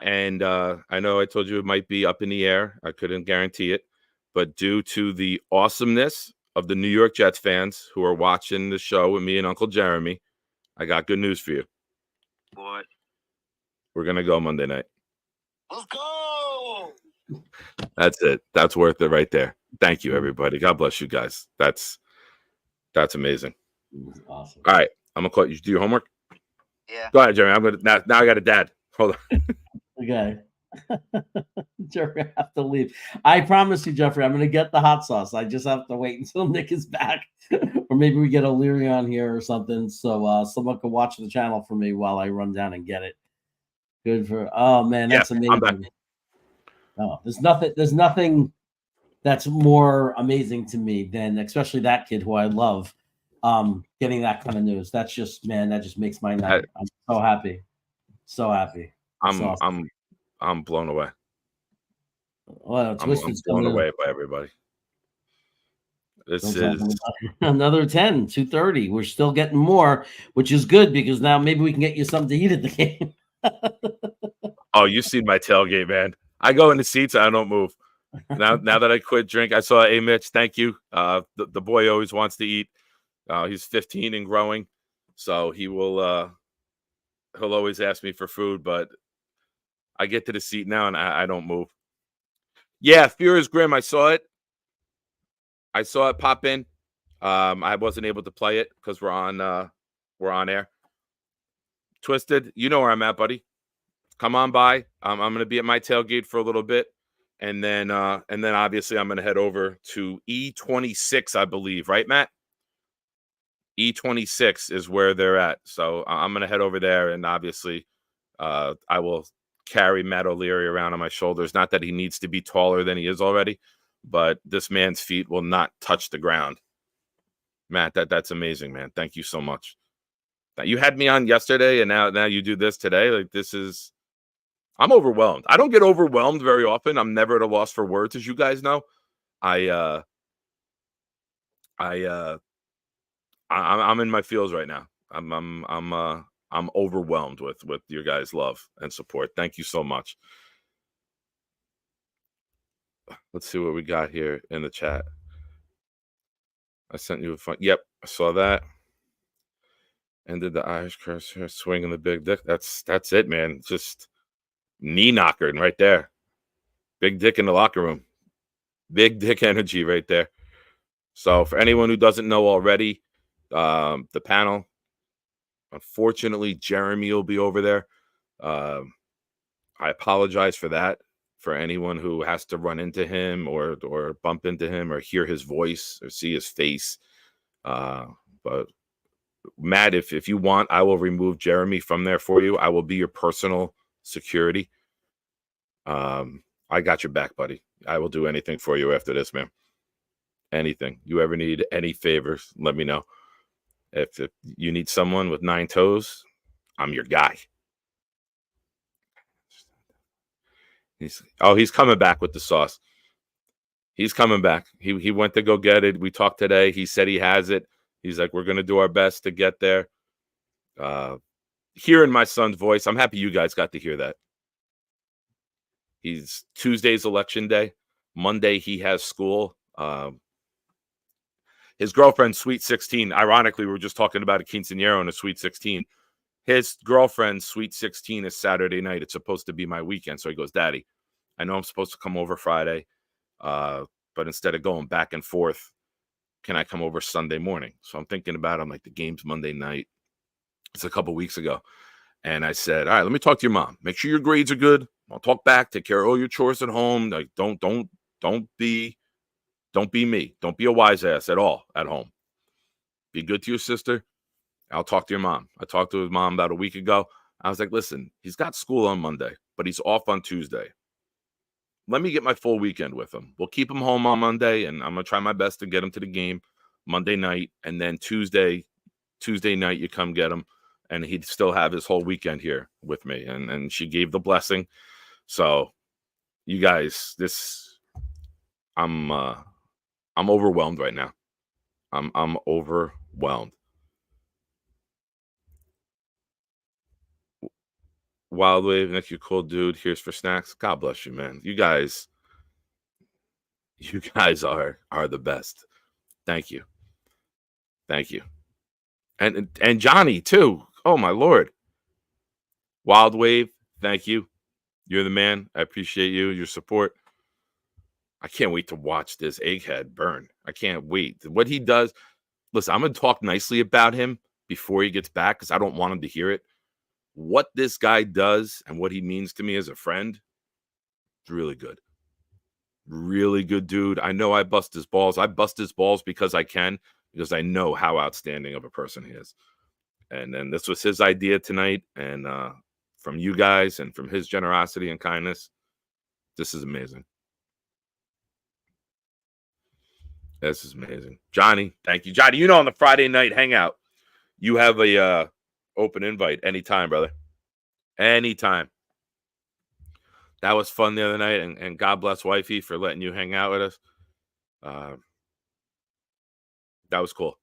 And I know I told you it might be up in the air. I couldn't guarantee it. But due to the awesomeness of the New York Jets fans who are watching the show with me and Uncle Jeremy, I got good news for you. What? We're going to go Monday night. Let's go! That's it. That's worth it right there. Thank you, everybody. God bless you guys. That's amazing. Awesome. All right. I'm going to call you. Do your homework? Yeah. Go ahead, Jeremy. I'm going to now I got a dad. Hold on. Okay. Jeffrey, I have to leave. I promise you, Jeffrey, I'm going to get the hot sauce. I just have to wait until Nick is back. Or maybe we get O'Leary on here or something. So someone can watch the channel for me while I run down and get it. Good for, oh man, that's amazing. Oh, there's nothing that's more amazing to me than especially that kid who I love getting that kind of news. That's just, man, that just makes my night. I'm so happy. So happy. I'm blown away. Well, I'm blown away by everybody. This is another 10, 230. We're still getting more, which is good because now maybe we can get you something to eat at the game. Oh, you've seen my tailgate, man. I go in the seats, I don't move. Now that I quit drink, I saw Mitch. Thank you. The boy always wants to eat. He's 15 and growing. So he'll always ask me for food, but I get to the seat now and I don't move. Yeah, Fear is Grim. I saw it pop in. I wasn't able to play it because we're on air. Twisted, you know where I'm at, buddy. Come on by. I'm gonna be at my tailgate for a little bit, and then obviously I'm gonna head over to E26, I believe, right, Matt? E26 is where they're at. So I'm gonna head over there, and obviously, I will carry Matt O'Leary around on my shoulders. Not that he needs to be taller than he is already, but this man's feet will not touch the ground. Matt, that's amazing, man. Thank you so much. You had me on yesterday, and now you do this today. Like, this is, I'm overwhelmed. I don't get overwhelmed very often. I'm never at a loss for words, as you guys know. I'm in my feels right now. I'm overwhelmed with your guys' love and support. Thank you so much. Let's see what we got here in the chat. I sent you a fun. Yep, I saw that. And did the Irish curse here, swinging the big dick. That's it, man. Just knee knocker right there. Big dick in the locker room. Big dick energy right there. So for anyone who doesn't know already, the panel, unfortunately, Jeremy will be over there. I apologize for that. For anyone who has to run into him or bump into him or hear his voice or see his face. But Matt, if you want, I will remove Jeremy from there for you. I will be your personal security. I got your back, buddy. I will do anything for you after this, man. Anything. You ever need any favors, let me know. If you need someone with 9 toes, I'm your guy. He's coming back with the sauce. He's coming back. He went to go get it. We talked today. He said he has it. He's like, we're going to do our best to get there. Hearing my son's voice, I'm happy you guys got to hear that. He's Tuesday's election day. Monday, he has school. His girlfriend's Sweet 16. Ironically, we were just talking about a quinceañera and a Sweet 16. His girlfriend's Sweet 16 is Saturday night. It's supposed to be my weekend. So he goes, Daddy, I know I'm supposed to come over Friday, but instead of going back and forth, can I come over Sunday morning? So I'm thinking about it. I'm like, the game's Monday night. It's a couple weeks ago. And I said, all right, let me talk to your mom. Make sure your grades are good. I'll talk back. Take care of all your chores at home. Like, don't be me. Don't be a wise ass at all at home. Be good to your sister. I'll talk to your mom. I talked to his mom about a week ago. I was like, listen, he's got school on Monday, but he's off on Tuesday. Let me get my full weekend with him. We'll keep him home on Monday, and I'm going to try my best to get him to the game Monday night. And then Tuesday night, you come get him, and he'd still have his whole weekend here with me. And she gave the blessing. So you guys, I'm overwhelmed right now. I'm overwhelmed. Wild Wave, Nick, you cool dude. Here's for snacks. God bless you, man. You guys are the best. Thank you. And Johnny too. Oh my Lord. Wild Wave, thank you. You're the man. I appreciate you, your support. I can't wait to watch this egghead burn. I can't wait. What he does. Listen, I'm going to talk nicely about him before he gets back because I don't want him to hear it. What this guy does and what he means to me as a friend, it's really good. Really good dude. I know I bust his balls. I bust his balls because I can, because I know how outstanding of a person he is. And then this was his idea tonight. And from you guys and from his generosity and kindness, this is amazing. This is amazing. Johnny, thank you. Johnny, on the Friday night hangout, you have a open invite anytime, brother. Anytime. That was fun the other night, and God bless Wifey for letting you hang out with us. That was cool.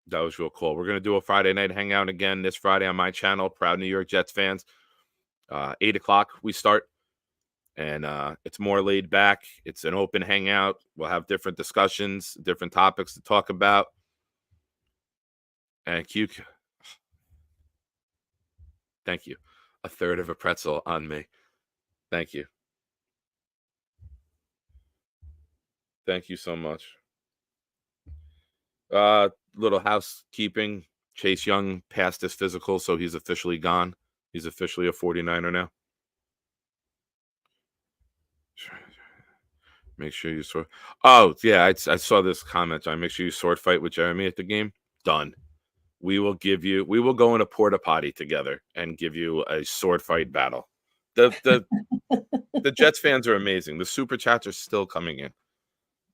That was real cool. We're going to do a Friday night hangout again this Friday on my channel, Proud New York Jets fans. 8 o'clock we start, and it's more laid back. It's an open hangout. We'll have different discussions, different topics to talk about. And Thank you. A third of a pretzel on me. Thank you. Thank you so much. Little housekeeping. Chase Young passed his physical, so he's officially gone. He's officially a 49er now. Make sure you sword. Oh, yeah, I saw this comment. Make sure you sword fight with Jeremy at the game. Done. We will go in a porta potty together and give you a sword fight battle. The Jets fans are amazing. The super chats are still coming in.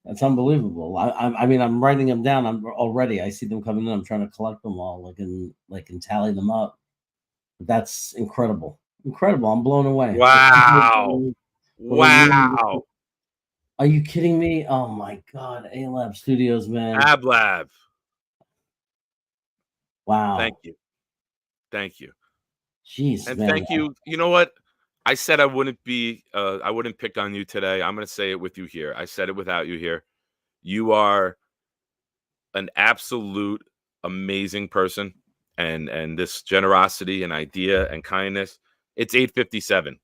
That's unbelievable. I mean, I'm writing them down. I see them coming in. I'm trying to collect them all, and tally them up. That's incredible. Incredible. I'm blown away. Wow. Wow. Are you kidding me? Oh my God. A-Lab Studios, man. Ablab. Wow. Thank you. Thank you. Jeez, and man. Thank you. You know what? I said I wouldn't pick on you today. I'm going to say it with you here. I said it without you here. You are an absolute amazing person, and this generosity and idea and kindness. It's 8:57.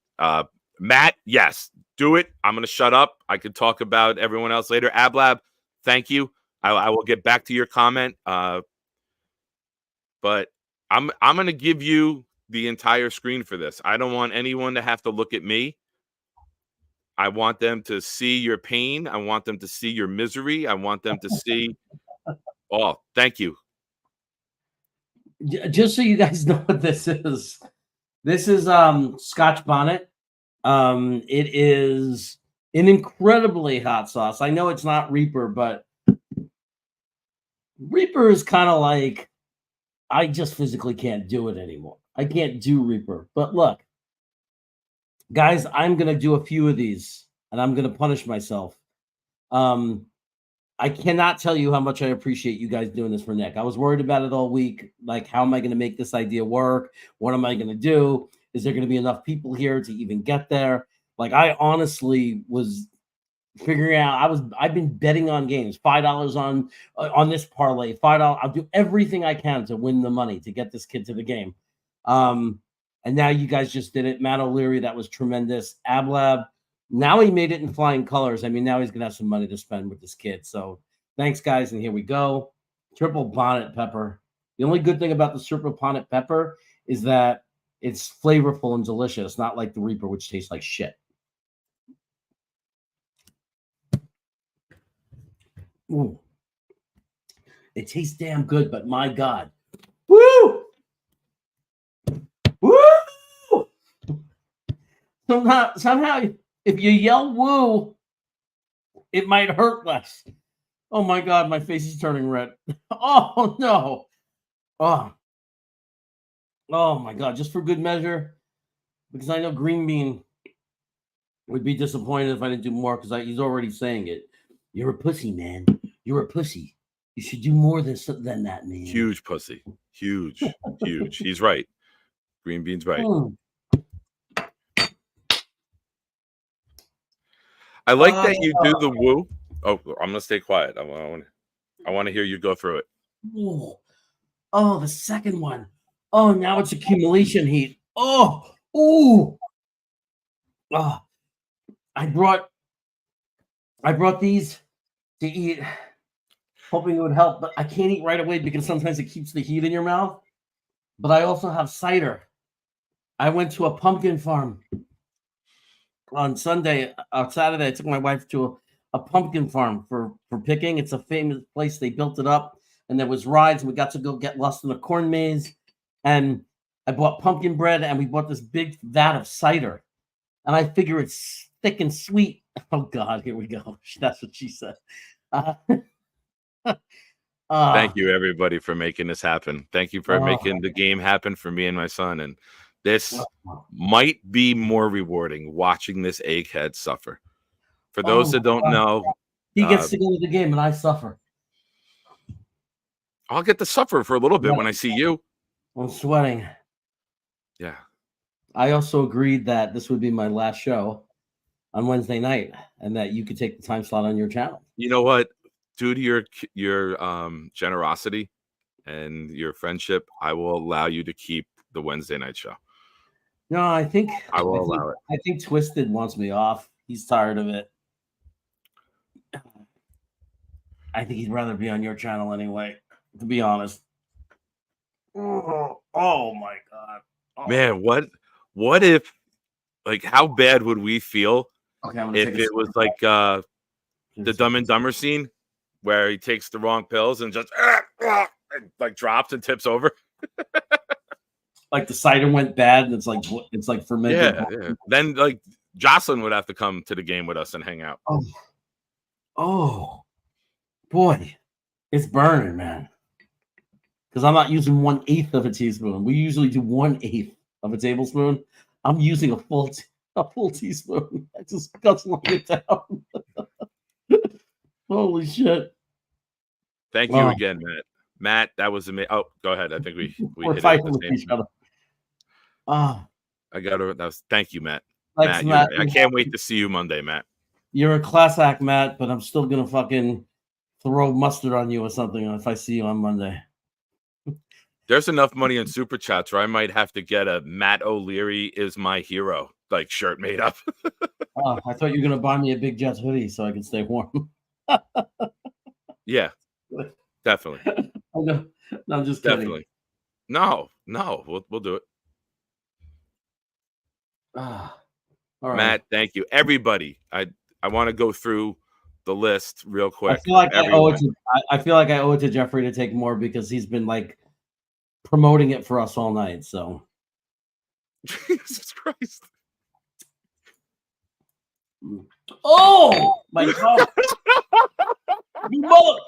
Matt, yes, do it. I'm going to shut up. I could talk about everyone else later. Ablab, thank you. I will get back to your comment. But I'm going to give you the entire screen for this. I don't want anyone to have to look at me. I want them to see your pain. I want them to see your misery. I want them to see. Oh, thank you. Just so you guys know what this is. This is Scotch bonnet. It is an incredibly hot sauce. I know it's not Reaper, but Reaper is kind of like, I just physically can't do it anymore. I can't do Reaper. But look, guys, I'm going to do a few of these, and I'm going to punish myself. I cannot tell you how much I appreciate you guys doing this for Nick. I was worried about it all week. Like, how am I going to make this idea work? What am I going to do? Is there going to be enough people here to even get there? Like, I honestly was figuring out. I've been betting on games. $5 on this parlay. $5. I'll do everything I can to win the money to get this kid to the game. And now you guys just did it. Matt O'Leary, that was tremendous. Ablab, now he made it in flying colors. I mean, now he's gonna have some money to spend with this kid. So thanks, guys, and here we go. Triple bonnet pepper. The only good thing about the triple bonnet pepper is that it's flavorful and delicious, not like the Reaper, which tastes like shit. Ooh. It tastes damn good, but my God. Woo! Woo! Somehow, if you yell woo, it might hurt less. Oh my God, my face is turning red. Oh no. Oh my God, just for good measure, because I know Green Bean would be disappointed if I didn't do more, because he's already saying it. You're a pussy, man. You're a pussy. You should do more than that, man. Huge pussy. Huge. Huge. He's right. Green Bean's right. I like that you do the woo. Oh, I'm gonna stay quiet. I want to hear you go through it. Oh, the second one. Oh, now it's accumulation heat. Oh, I brought these to eat, hoping it would help, but I can't eat right away because sometimes it keeps the heat in your mouth. But I also have cider. I went to a pumpkin farm on Saturday. I took my wife to a pumpkin farm for picking. It's a famous place. They built it up, and there was rides. And we got to go get lost in a corn maze. And I bought pumpkin bread, and we bought this big vat of cider. And I figure it's thick and sweet. Oh God, here we go. That's what she said. Thank you, everybody, for making this happen. Thank you for making the game happen for me and my son. And this might be more rewarding, watching this egghead suffer. For those that don't know, he gets to go to the game, and I suffer. I'll get to suffer for a little bit when I see you. I'm sweating. Yeah. I also agreed that this would be my last show on Wednesday night, and that you could take the time slot on your channel. You know what? Due to your generosity and your friendship, I will allow you to keep the Wednesday night show. No, I think I will allow it. I think Twisted wants me off. He's tired of it. I think he'd rather be on your channel anyway, to be honest. Oh my god. Oh. Man, what if, like, how bad would we feel Okay, I'm gonna if take it was like the Dumb and Dumber scene where he takes the wrong pills and just and, like, drops and tips over? like the cider went bad and it's like fermented. Yeah. Then like Jocelyn would have to come to the game with us and hang out. Oh boy, it's burning, man. Because I'm not using 1/8 of a teaspoon. We usually do 1/8 of a tablespoon. I'm using a full teaspoon. I just guzzling it down. Holy shit! Thank you again, Matt. Matt, that was amazing. Oh, go ahead. I think we We're hit it at fighting the with same each time. other. I got to. Thank you, Matt. Thanks, Matt, Matt. I can't wait to see you Monday, Matt. You're a class act, Matt, but I'm still gonna fucking throw mustard on you or something if I see you on Monday. There's enough money in super chats where I might have to get a Matt O'Leary is my hero like shirt made up. Oh, I thought you were gonna buy me a Big Jets hoodie so I can stay warm. Yeah, definitely. No, I'm just kidding. Definitely. No, we'll do it. All right. Matt, thank you. Everybody, I want to go through the list real quick. I feel like I owe it to Jeffrey to take more because he's been like promoting it for us all night. So Jesus Christ. Oh my god. You mother.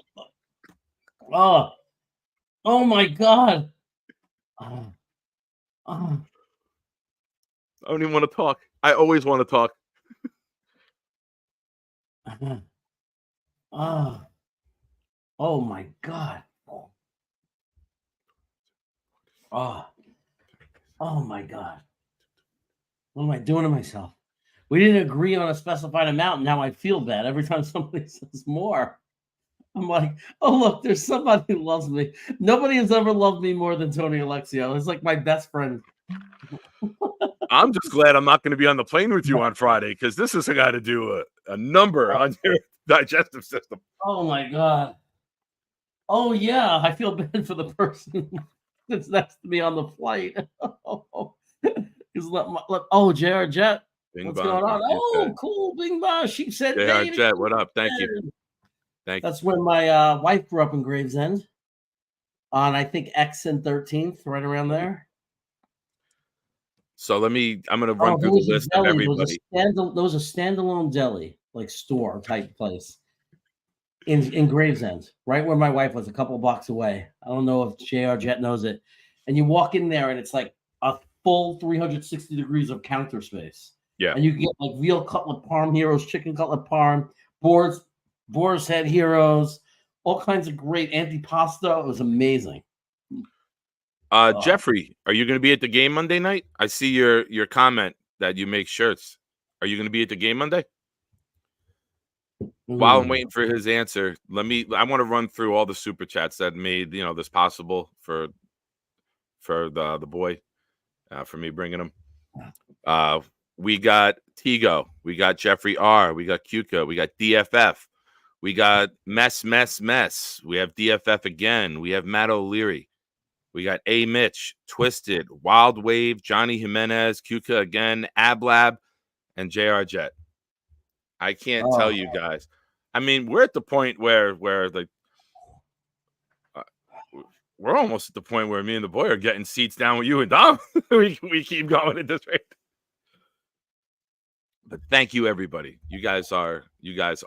Oh my god. I don't even want to talk. I always want to talk. Oh my god. Oh my god. What am I doing to myself? We didn't agree on a specified amount, and now I feel bad every time somebody says more. I'm like, oh look, there's somebody who loves me. Nobody has ever loved me more than Tony Alexio. He's like my best friend. I'm just glad I'm not going to be on the plane with you on Friday because this has got to do a number on your digestive system. Oh my god. Oh yeah, I feel bad for the person that's next to me on the flight. Oh, JR Jet. Bing What's bong, going on? okay. Oh, cool. Bing bong. She said, JR Jet, what up? Thank you. Thank you. That's when my wife grew up in Gravesend on, I think, X and 13th, right around there. So I'm going to run through the list of everybody. There was a standalone deli, like store type place in Gravesend, right where my wife was, a couple of blocks away. I don't know if JR Jet knows it. And you walk in there and it's like a full 360 degrees of counter space. Yeah. And you can get like veal cutlet parm heroes, chicken cutlet parm, boar's head heroes, all kinds of great antipasto. It was amazing. Jeffrey, are you going to be at the game Monday night? I see your comment that you make shirts. Are you going to be at the game Monday? While I'm waiting for his answer, I want to run through all the super chats that made this possible for the boy, for me bringing him. We got Tigo, we got Jeffrey R, we got Cuca, we got DFF, we got Mess. We have DFF again. We have Matt O'Leary. We got A. Mitch, Twisted, Wild Wave, Johnny Jimenez, Cuca again, Ablab, and JR Jet. I can't tell you guys. I mean, we're at the point where like we're almost at the point where me and the boy are getting seats down with you and Dom. we keep going at this rate. But thank you, everybody. You guys are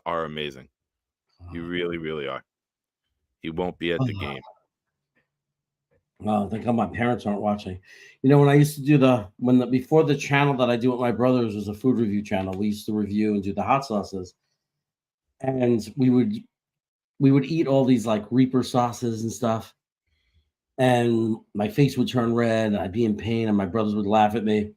amazing. You really, really are. He won't be at the game. Oh, thank God my parents aren't watching. When I used to do before the channel that I do with my brothers was a food review channel, we used to review and do the hot sauces. And we would eat all these like Reaper sauces and stuff. And my face would turn red and I'd be in pain and my brothers would laugh at me.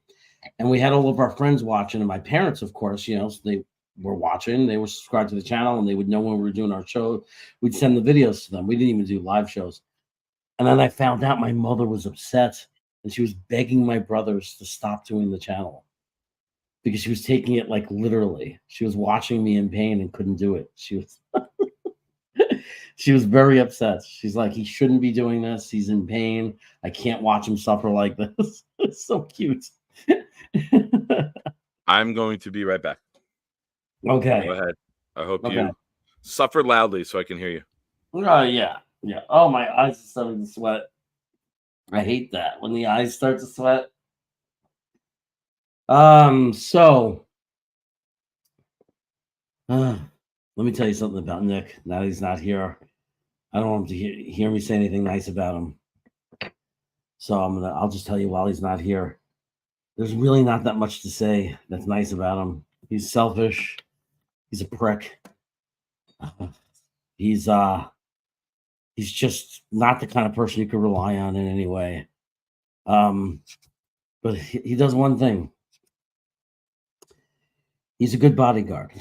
And we had all of our friends watching, and my parents, of course, so they were watching. They were subscribed to the channel, and they would know when we were doing our show. We'd send the videos to them. We didn't even do live shows. And then I found out my mother was upset and she was begging my brothers to stop doing the channel because she was taking it like literally. She was watching me in pain and couldn't do it. She was she was very upset. She's like, he shouldn't be doing this. He's in pain. I can't watch him suffer like this. It's so cute. I'm going to be right back. Okay. Go ahead. I hope Okay. you suffer loudly so I can hear you. Yeah. Oh, my eyes are starting to sweat. I hate that when the eyes start to sweat. So let me tell you something about Nick. Now that he's not here, I don't want him to hear me say anything nice about him. So I'll just tell you while he's not here. There's really not that much to say that's nice about him. He's selfish. He's a prick. He's just not the kind of person you could rely on in any way. But he does one thing. He's a good bodyguard.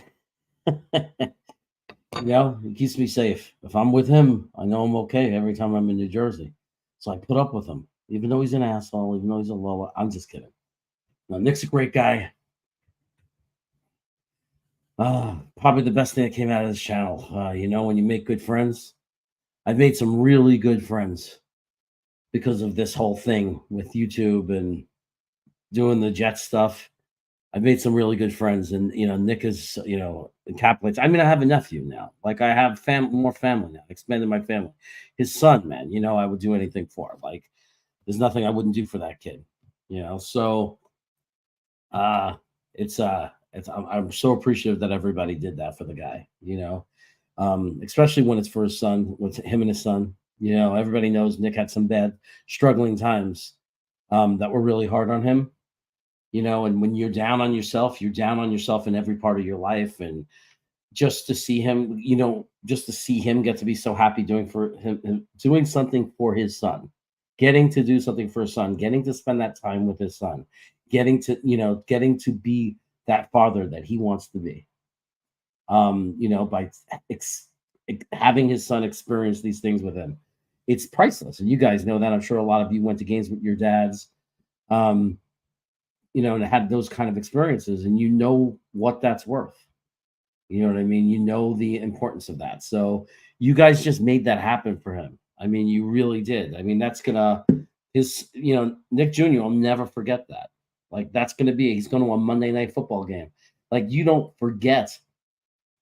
He keeps me safe. If I'm with him, I know I'm okay every time I'm in New Jersey. So I put up with him, even though he's an asshole, even though he's a lower. I'm just kidding. No, Nick's a great guy. Probably the best thing that came out of this channel. When you make good friends, I've made some really good friends because of this whole thing with YouTube and doing the jet stuff. I've made some really good friends, and Nick is encapsulates. I mean, I have a nephew now. Like I have more family now. Expanded my family. His son, man. I would do anything for. Like, there's nothing I wouldn't do for that kid. So I'm so appreciative that everybody did that for the guy. Especially when it's for his son, with him and his son. Everybody knows Nick had some bad, struggling times that were really hard on him. And when you're down on yourself in every part of your life. And just to see him, get to be so happy doing something for his son, getting to do something for his son, getting to spend that time with his son, getting to be that father that he wants to be, by having his son experience these things with him. It's priceless. And you guys know that. I'm sure a lot of you went to games with your dads. And had those kind of experiences, and what that's worth. You know what I mean? The importance of that. So you guys just made that happen for him. I mean, you really did. I mean, that's Nick Jr. will never forget that. Like, he's going to a Monday Night Football game. Like, you don't forget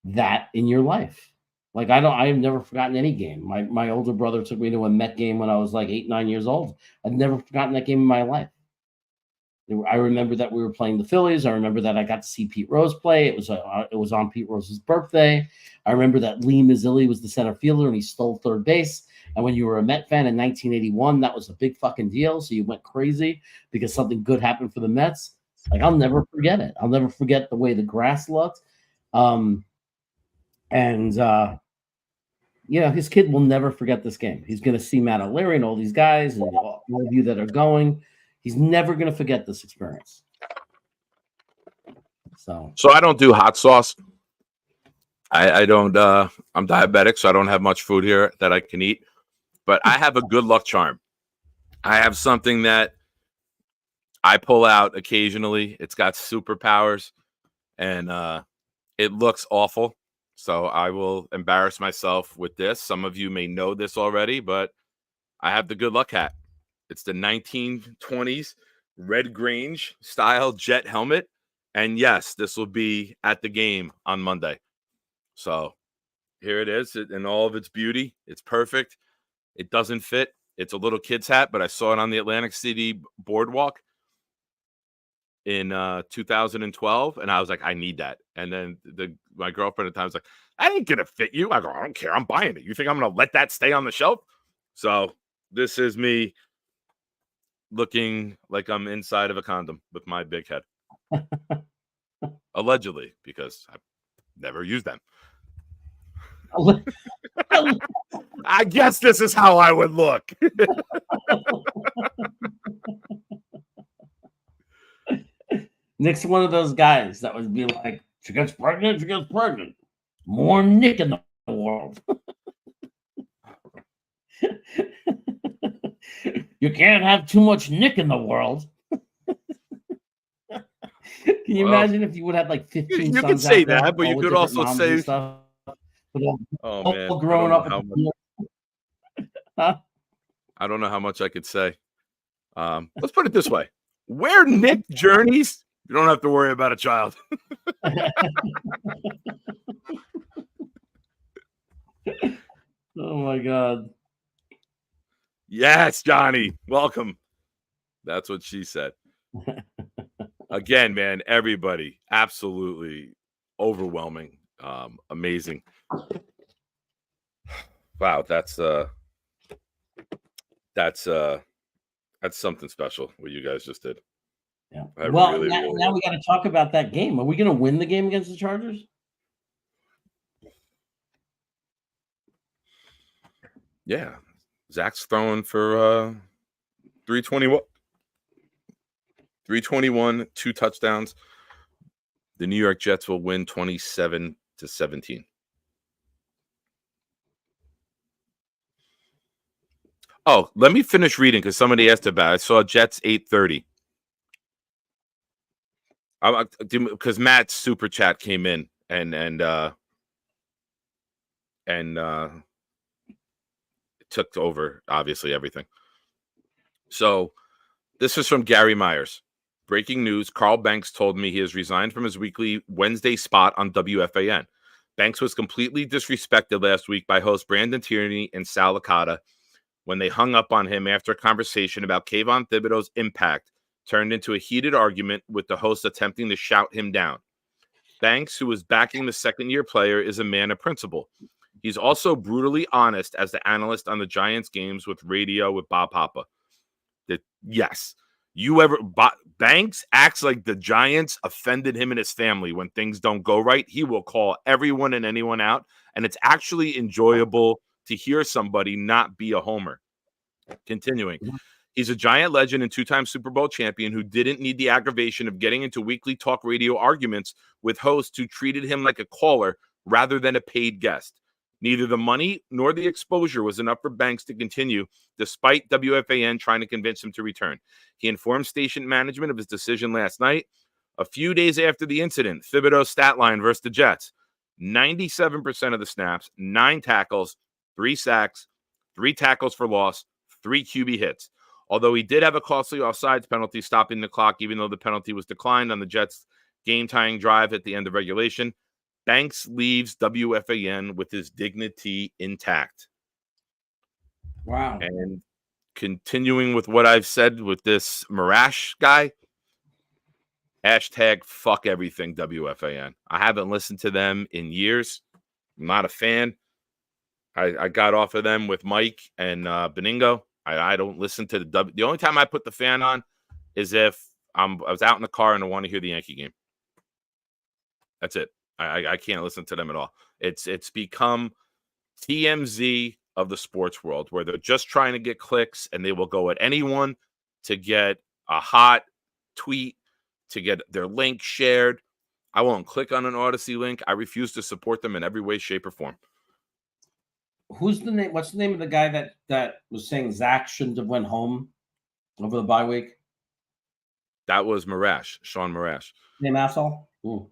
that in your life. Like, I've never forgotten any game. My older brother took me to a Met game when I was like 8, 9 years old. I've never forgotten that game in my life. I remember that we were playing the Phillies. I remember that I got to see Pete Rose play. It was on Pete Rose's birthday. I remember that Lee Mazzilli was the center fielder and he stole third base. And when you were a Met fan in 1981, that was a big fucking deal. So you went crazy because something good happened for the Mets. Like, I'll never forget it. I'll never forget the way the grass looked. His kid will never forget this game. He's going to see Matt O'Leary and all these guys and all of you that are going. He's never going to forget this experience. So I don't do hot sauce. I don't. I'm diabetic, so I don't have much food here that I can eat. But I have a good luck charm. I have something that I pull out occasionally. It's got superpowers, and it looks awful. So I will embarrass myself with this. Some of you may know this already, but I have the good luck hat. It's the 1920s Red Grange style jet helmet. And yes, this will be at the game on Monday. So here it is in all of its beauty. It's perfect. It doesn't fit. It's a little kid's hat, but I saw it on the Atlantic City boardwalk in 2012. And I was like, I need that. And then my girlfriend at the time was like, I ain't going to fit you. I go, I don't care. I'm buying it. You think I'm going to let that stay on the shelf? So this is me looking like I'm inside of a condom with my big head. Allegedly, because I've never used them. I guess this is how I would look. Nick's one of those guys that would be like, she gets pregnant. More Nick in the world. You can't have too much Nick in the world. Can you imagine if you would have like 15 you sons could say out there, that, but you all with could different also moms say, and stuff, but "Oh all man, growing up with the huh? I don't know how much I could say." Let's put it this way: where Nick journeys, you don't have to worry about a child. Oh my God. Yes, Johnny, welcome. That's what she said. Again, man, everybody, absolutely overwhelming, amazing. Wow, that's something special what you guys just did. Yeah. I Well, really, really now we got to talk about that game. Are we going to win the game against the Chargers? yeah. Zach's throwing for 321. 321, 2 touchdowns. The New York Jets will win 27-17. Oh, let me finish reading because somebody asked about it. I saw Jets 8:30. Because Matt's super chat came in and took over obviously everything. So this is from Gary Myers. Breaking news: Carl Banks told me he has resigned from his weekly Wednesday spot on WFAN. Banks was completely disrespected last week by host Brandon Tierney and Sal Licata when they hung up on him after a conversation about Kayvon Thibodeau's impact turned into a heated argument with the host attempting to shout him down. Banks, who was backing the second-year player, is a man of principle. He's also brutally honest as the analyst on the Giants games with radio with Bob Papa. Yes, Banks acts like the Giants offended him and his family when things don't go right. He will call everyone and anyone out, and it's actually enjoyable to hear somebody not be a homer. Continuing. He's a Giant legend and 2-time Super Bowl champion who didn't need the aggravation of getting into weekly talk radio arguments with hosts who treated him like a caller rather than a paid guest. Neither the money nor the exposure was enough for Banks to continue, despite WFAN trying to convince him to return. He informed station management of his decision last night. A few days after the incident, Thibodeau's stat line versus the Jets: 97% of the snaps, 9 tackles, 3 sacks, 3 tackles for loss, 3 QB hits. Although he did have a costly offsides penalty stopping the clock, even though the penalty was declined on the Jets' game-tying drive at the end of regulation, Banks leaves WFAN with his dignity intact. Wow. And continuing with what I've said with this Marash guy, hashtag fuck everything WFAN. I haven't listened to them in years. I'm not a fan. I got off of them with Mike and Beningo. I don't listen to the only time I put the fan on is if I was out in the car and I want to hear the Yankee game. That's it. I can't listen to them at all. It's become TMZ of the sports world where they're just trying to get clicks and they will go at anyone to get a hot tweet, to get their link shared. I won't click on an Odyssey link. I refuse to support them in every way, shape, or form. Who's the name? What's the name of the guy that was saying Zach shouldn't have went home over the bye week? That was Marash, Sean Marash. Name asshole? Ooh.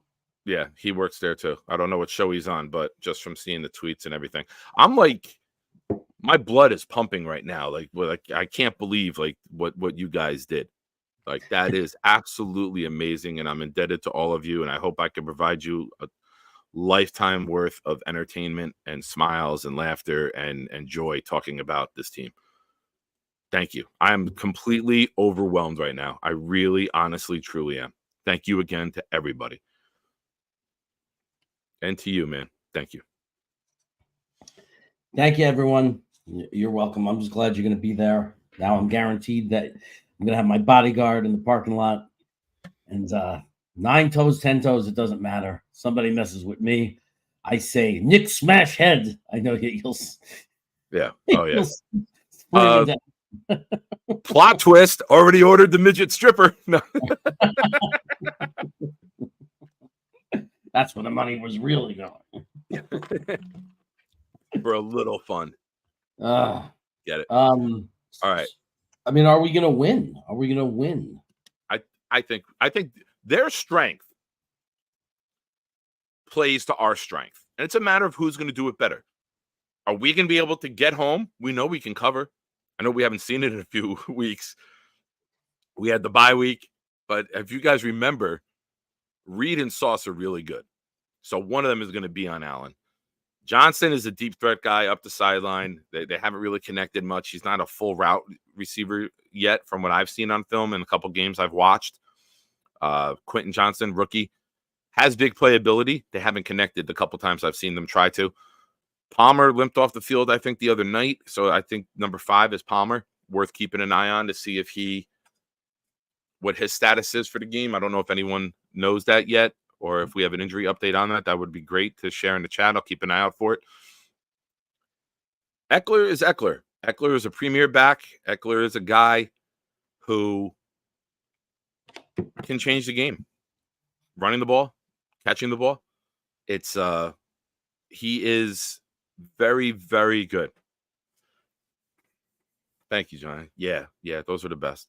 Yeah, he works there too. I don't know what show he's on, but just from seeing the tweets and everything, I'm like, my blood is pumping right now. Like I can't believe like what you guys did. Like that is absolutely amazing, and I'm indebted to all of you. And I hope I can provide you a lifetime worth of entertainment and smiles and laughter and joy talking about this team. Thank you. I'm completely overwhelmed right now. I really, honestly, truly am. Thank you again to everybody. And to you, man. Thank you. Thank you, everyone. You're welcome. I'm just glad you're going to be there. Now I'm guaranteed that I'm going to have my bodyguard in the parking lot. And 9 toes, 10 toes, it doesn't matter. Somebody messes with me, I say, Nick smash head. I know you'll. Yeah. Oh, yeah. Plot twist, already ordered the midget stripper. No. That's where the money was really going. For a little fun. Get it. All right. I mean, are we going to win? Are we going to win? I think their strength plays to our strength. And it's a matter of who's going to do it better. Are we going to be able to get home? We know we can cover. I know we haven't seen it in a few weeks. We had the bye week, but if you guys remember, Reed and Sauce are really good. So one of them is going to be on Allen. Johnson is a deep threat guy up the sideline. They haven't really connected much. He's not a full route receiver yet from what I've seen on film in a couple games I've watched. Quentin Johnson, rookie, has big playability. They haven't connected the couple times I've seen them try to. Palmer limped off the field, I think, the other night. So I think number 5 is Palmer, worth keeping an eye on to see what his status is for the game. I don't know if anyone knows that yet, or if we have an injury update on that. That would be great to share in the chat. I'll keep an eye out for it. Eckler is Eckler. Eckler is a premier back. Eckler is a guy who can change the game. Running the ball, catching the ball. He is very, very good. Thank you, Johnny. Yeah, those are the best.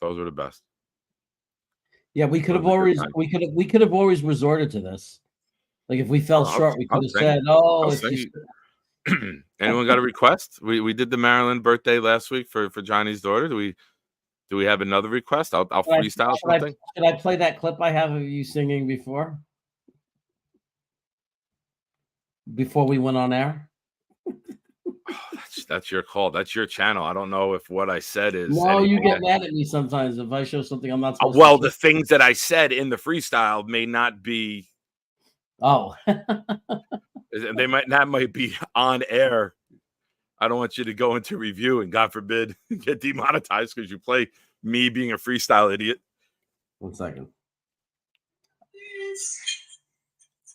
Those are the best. Yeah, we could have always resorted to this. Like if we fell short, we could have said, "Oh, if you anyone got a request?" We did the Maryland birthday last week for Johnny's daughter. Do we have another request? I'll freestyle something. Should I play that clip I have of you singing before we went on air? That's your call. That's your channel. I don't know if what I said is. No, you get mad at me sometimes if I show something I'm not supposed to. The things that I said in the freestyle may not be. Oh. That might be on air. I don't want you to go into review and God forbid get demonetized because you play me being a freestyle idiot. 1 second.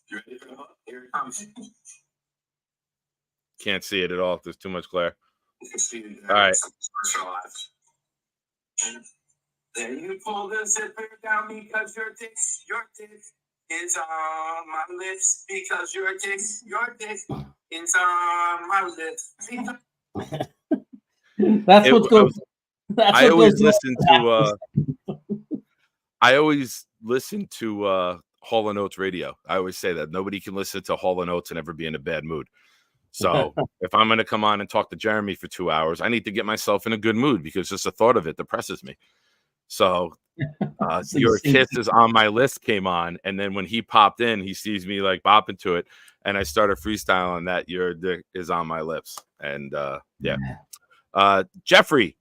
Here it comes. Can't see it at all. There's too much glare. All right. Then you pull the zipper down because your dick is on my lips. Because your dick is on my lips. That's what goes. I always listen to Hall & Oates radio. I always say that nobody can listen to Hall & Oates and ever be in a bad mood. So if I'm going to come on and talk to Jeremy for 2 hours, I need to get myself in a good mood because just the thought of it depresses me. So Your Kiss is on my list came on. And then when he popped in, he sees me like bopping to it. And I started freestyling that Your Dick is on my lips. And Jeffrey,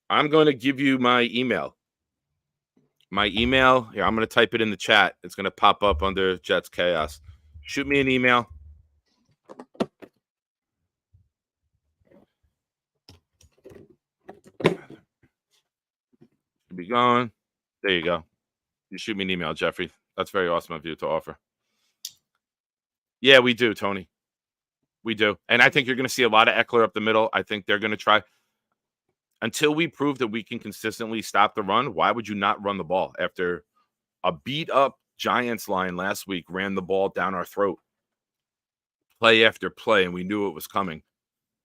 I'm going to give you my email. My email here, I'm going to type it in the chat. It's going to pop up under Jets Chaos. Shoot me an email. Should be going. There you go. You shoot me an email, Jeffrey. That's very awesome of you to offer. Yeah, we do, Tony. We do. And I think you're going to see a lot of Eckler up the middle. I think they're going to try. Until we prove that we can consistently stop the run, why would you not run the ball? After a beat-up Giants line last week ran the ball down our throat, play after play, and we knew it was coming.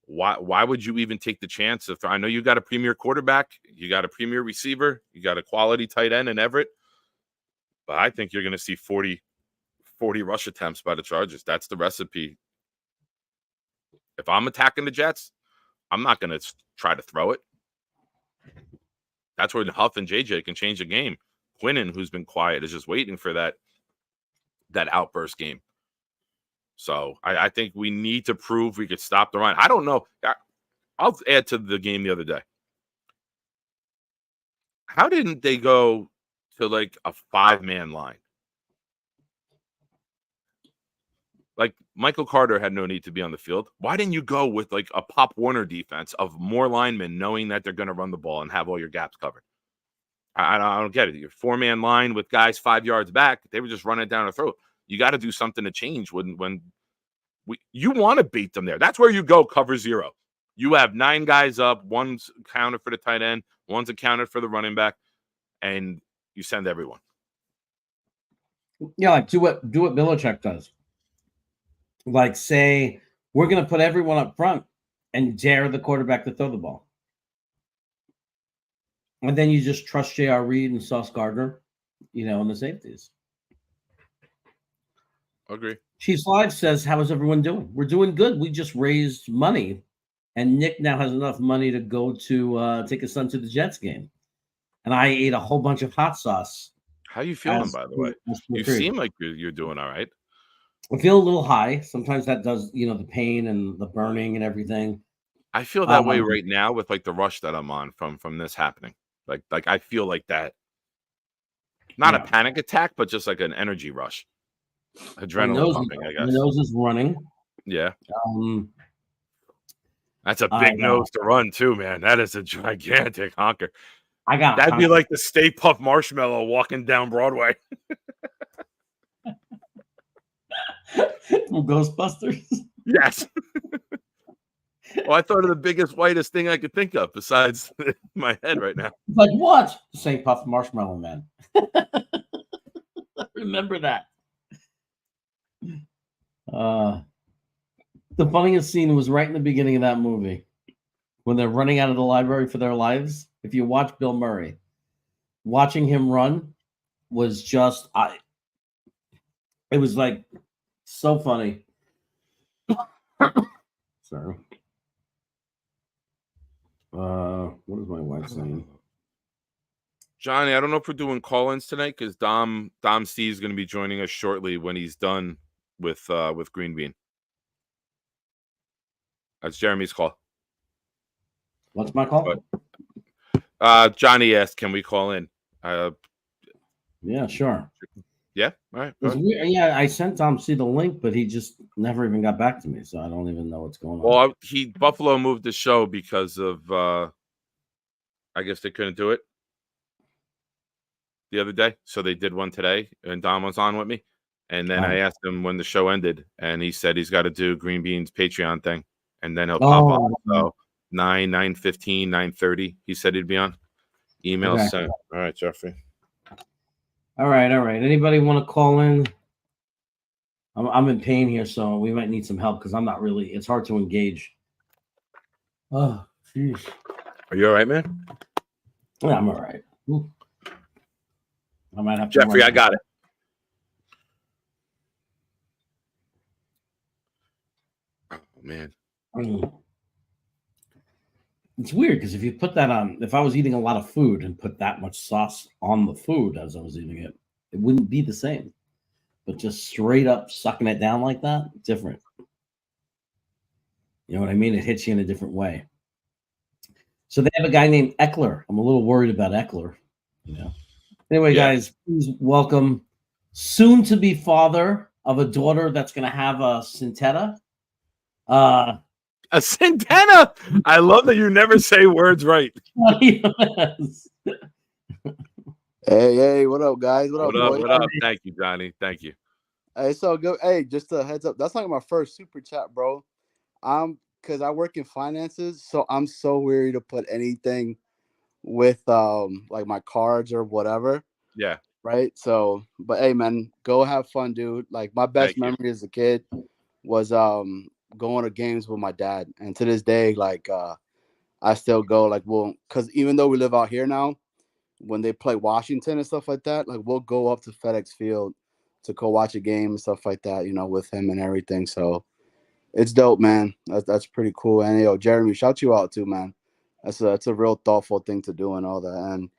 Why would you even take the chance? I know you got a premier quarterback, you got a premier receiver, you got a quality tight end in Everett, but I think you're going to see 40 rush attempts by the Chargers. That's the recipe. If I'm attacking the Jets, I'm not going to try to throw it. That's where Huff and JJ can change the game. Quinnen, who's been quiet, is just waiting for that outburst game. So I think we need to prove we could stop the run. I don't know. I'll add to the game the other day. How didn't they go to like a 5-man line? Like Michael Carter had no need to be on the field. Why didn't you go with like a Pop Warner defense of more linemen knowing that they're going to run the ball and have all your gaps covered? I don't get it. Your 4-man line with guys 5 yards back, they were just running down our throat. You got to do something to change when you want to beat them there. That's where you go cover 0. You have 9 guys up. One's accounted for the tight end. One's accounted for the running back. And you send everyone. Yeah, like do what Belichick does. Like say, we're going to put everyone up front and dare the quarterback to throw the ball. And then you just trust J.R. Reed and Sauce Gardner, in the safeties. Agree. Chiefs Live says, how is everyone doing? We're doing good. We just raised money, and Nick now has enough money to go to take his son to the Jets game. And I ate a whole bunch of hot sauce. How you feeling, by the way? You seem like you're doing all right. I feel a little high. Sometimes that does, the pain and the burning and everything. I feel that way right now with like the rush that I'm on from this happening. Like I feel like that. Not a panic attack, but just like an energy rush. Adrenaline pumping, I guess. My nose is running. Yeah. That's a big nose to run too, man. That is a gigantic honker. That'd be like the Stay Puft Marshmallow walking down Broadway. From Ghostbusters? Yes. Well, I thought of the biggest, whitest thing I could think of besides my head right now. Like what? St. Puft Marshmallow Man. Remember that. The funniest scene was right in the beginning of that movie when they're running out of the library for their lives. If you watch Bill Murray, watching him run was just it was like so funny. Sorry. What is my wife saying? Johnny, I don't know if we're doing call-ins tonight because Dom C is going to be joining us shortly when he's done with Green Bean. That's Jeremy's call. What's my call? But, Johnny asked, "Can we call in?" Yeah, sure. Yeah, all right. Yeah, I sent Dom C the link, but he just never even got back to me, so I don't even know what's going on. Well, Buffalo moved the show because of I guess they couldn't do it the other day, so they did one today, and Dom was on with me. And then I asked him when the show ended, and he said he's got to do Green Bean's Patreon thing, and then he'll pop on. So 9:15, 9:30. He said he'd be on. Email sent. All right, Jeffrey. All right. Anybody want to call in? I'm in pain here, so we might need some help because I'm not really. It's hard to engage. Oh, jeez. Are you all right, man? Yeah, I'm all right. I might have to. Jeffrey, I got it. Oh man. It's weird because if you put that on, if I was eating a lot of food and put that much sauce on the food as I was eating it, it wouldn't be the same. But just straight up sucking it down like that, different. You know what I mean? It hits you in a different way. So they have a guy named Eckler. I'm a little worried about Eckler. Anyway, guys, please welcome soon-to-be father of a daughter that's going to have a Synteta. A Synteta? I love that you never say words right. Yes. Hey, what up, guys? What up? What up? Thank you, Johnny. Thank you. Hey, so good. Hey, just a heads up. That's like my first super chat, bro. Because I work in finances, so I'm so weary to put anything with like my cards or whatever. Yeah. Right. So, but hey, man, go have fun, dude. Like my best memory as a kid was going to games with my dad, and to this day, like I still go. Like, well, because even though we live out here now, when they play Washington and stuff like that, like we'll go up to FedEx Field to go watch a game and stuff like that, with him and everything. So it's dope, man. That's pretty cool. And yo, Jeremy, shout you out too, man. That's a real thoughtful thing to do and all that. And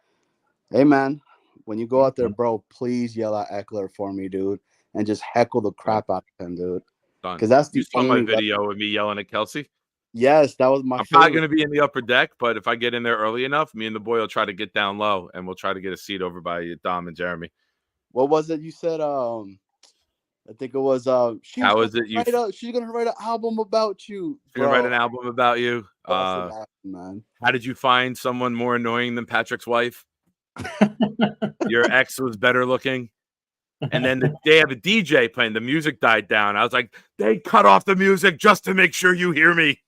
hey, man, when you go out there, bro, please yell at Eckler for me, dude, and just heckle the crap out of him, dude. Because that's the you saw my video with me yelling at Kelsey. Yes, that was my. I'm probably going to be in the upper deck, but if I get in there early enough, me and the boy will try to get down low, and we'll try to get a seat over by Dom and Jeremy. What was it you said? I think it was. How is it? She's gonna write an album about you. She's gonna write an album about you. Man. How did you find someone more annoying than Patrick's wife? Your ex was better looking. And then they have a DJ playing. The music died down. I was like, they cut off the music just to make sure you hear me.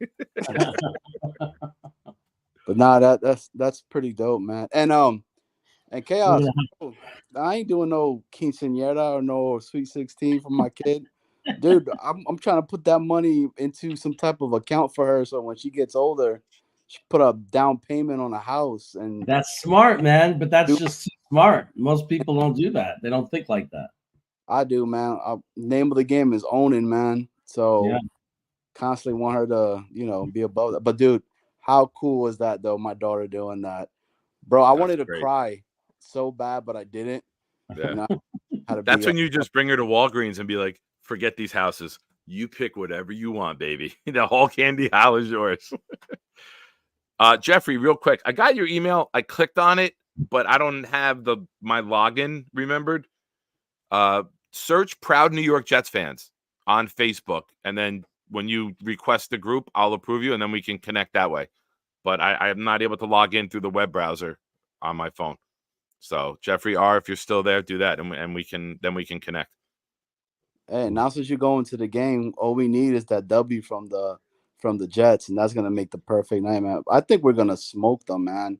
But nah, that's pretty dope, man. And Chaos, I ain't doing no quinceañera or no Sweet 16 for my kid. Dude, I'm trying to put that money into some type of account for her, so when she gets older, she put a down payment on a house. And That's smart, man. But that's dude, just smart. Most people don't do that. They don't think like that. I do, man. Name of the game is owning, man. Yeah. So constantly want her to, be above that. But dude, how cool was that though? My daughter doing that, bro. I That's wanted to great. cry so bad, but I didn't. Yeah. You know, had to That's be. when you just bring her to Walgreens and be like, forget these houses. You pick whatever you want, baby. The whole candy aisle is yours. Jeffrey, real quick. I got your email. I clicked on it, but I don't have my login remembered. Search Proud New York Jets fans on Facebook. And then when you request the group, I'll approve you and then we can connect that way. But I am not able to log in through the web browser on my phone. So Jeffrey R, if you're still there, do that and we can connect. Hey, now since you're going to the game, all we need is that W from the Jets, and that's gonna make the perfect night, man. I think we're gonna smoke them, man.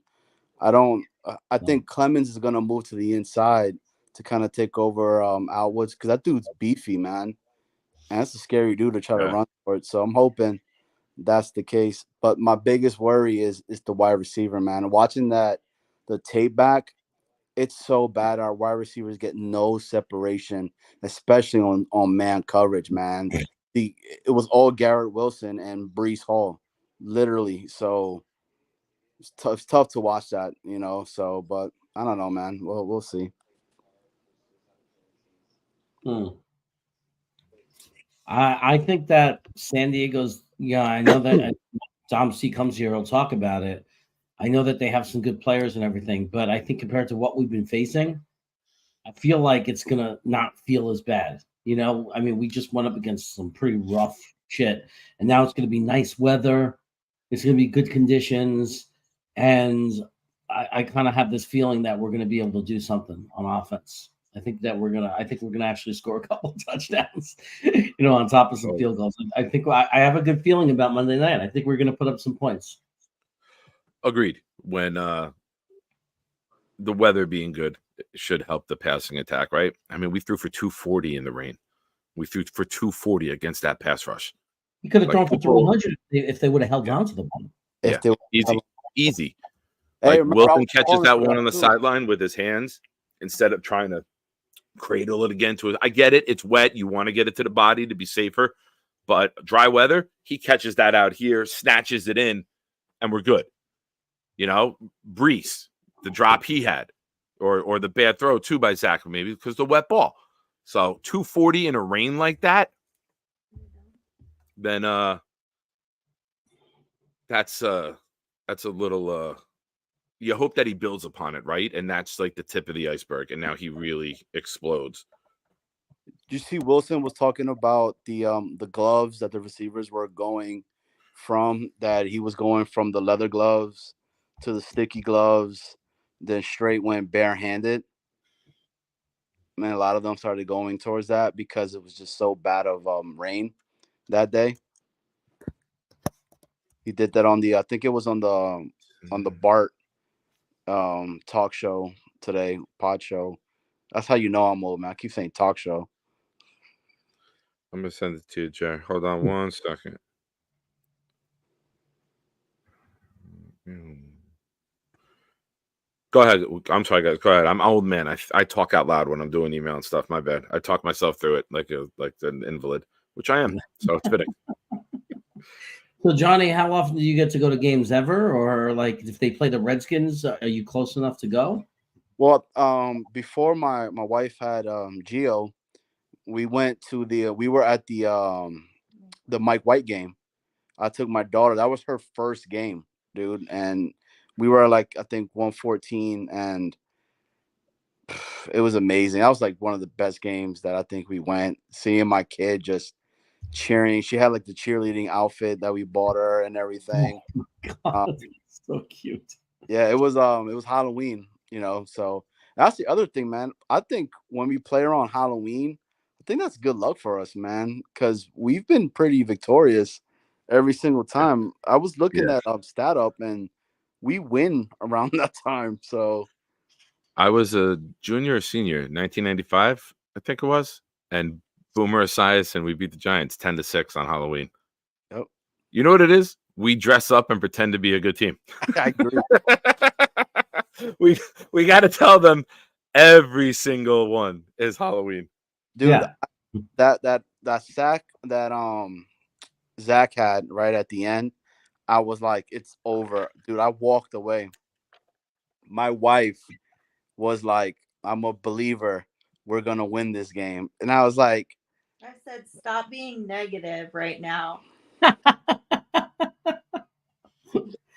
I don't. I think Clemens is gonna move to the inside to kind of take over Outwoods because that dude's beefy, man, and that's a scary dude to try to Yeah. run for it. So I'm hoping that's the case. But my biggest worry is the wide receiver, man. Watching the tape back, it's so bad. Our wide receivers get no separation, especially on man coverage, man. It was all Garrett Wilson and Brees Hall, literally. So it's tough to watch that, So, but I don't know, man. We'll see. I think that San Diego's. Yeah, I know that Dom C comes here. He'll talk about it. I know that they have some good players and everything, but I think compared to what we've been facing, I feel like it's gonna not feel as bad. I mean, we just went up against some pretty rough shit, and now it's gonna be nice weather. It's gonna be good conditions, and I kind of have this feeling that we're gonna be able to do something on offense. I think we're gonna actually score a couple of touchdowns, on top of some field goals. I think I have a good feeling about Monday night. I think we're gonna put up some points. Agreed. When the weather being good should help the passing attack, right? I mean, we threw for 240 in the rain. We threw for 240 against that pass rush. You could have thrown for 300 if they would have held on to the ball. Easy. Hey, Like Wilson catches that one on the sideline with his hands instead of trying to cradle it again to it. I get it. It's wet. You want to get it to the body to be safer. But dry weather, he catches that out here, snatches it in, and we're good. Brees, the drop he had, or the bad throw too by Zach, maybe because the wet ball. So 240 in a rain like that, then that's a little you hope that he builds upon it, right? And that's like the tip of the iceberg, and now he really explodes. Did you see Wilson was talking about the gloves that the receivers were going from, that he was going from the leather gloves to the sticky gloves, then straight went barehanded. Man, a lot of them started going towards that because it was just so bad of rain that day. He did that on I think it was on the Bart talk show today, pod show. That's how you know I'm old, man. I keep saying talk show. I'm gonna send it to you, Jay. Hold on 1 second. Go ahead. I'm sorry, guys. Go ahead. I'm an old man. I talk out loud when I'm doing email and stuff. My bad. I talk myself through it like an invalid, which I am. So it's fitting. So, Johnny, how often do you get to go to games ever? Or, like, if they play the Redskins, are you close enough to go? Well, before my wife had Gio, we went to we were at the Mike White game. I took my daughter. That was her first game, dude. And we were like, I think 114, and it was amazing. That was like one of the best games that I think we went. Seeing my kid just cheering. She had like the cheerleading outfit that we bought her and everything. Oh, God, so cute. Yeah, it was Halloween, so that's the other thing, man. I think when we play around Halloween, I think that's good luck for us, man, because we've been pretty victorious every single time. I was looking that stat up, and we win around that time. So I was a junior or senior, 1995, I think it was, and Boomer Esiason, we beat the Giants 10-6 on Halloween. Yep. You know what it is? We dress up and pretend to be a good team. I agree. we got to tell them every single one is Halloween. Dude, Yeah. that sack that Zach had right at the end, I was like, it's over. Dude, I walked away. My wife was like, I'm a believer. We're gonna win this game. And I was like, I said, stop being negative right now.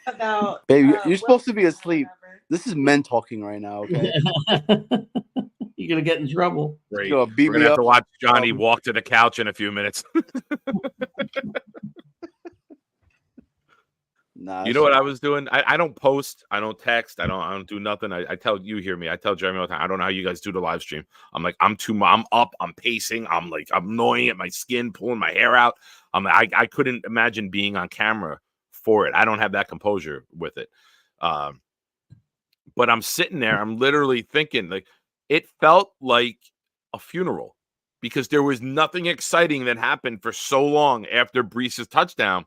About baby, you're supposed to be asleep. whatever. This is men talking right now, okay? You're gonna get in trouble. Great. You're gonna beat We're me gonna have up. to watch Johnny walk to the couch in a few minutes. Nah, You know what I was doing? I don't post, I don't text, I don't do nothing. I tell you, hear me. I tell Jeremy all the time. I don't know how you guys do the live stream. I'm like, I'm up, I'm pacing, I'm annoying at my skin, pulling my hair out. I couldn't imagine being on camera for it. I don't have that composure with it. But I'm sitting there, I'm literally thinking, like, it felt like a funeral because there was nothing exciting that happened for so long after Brees's touchdown.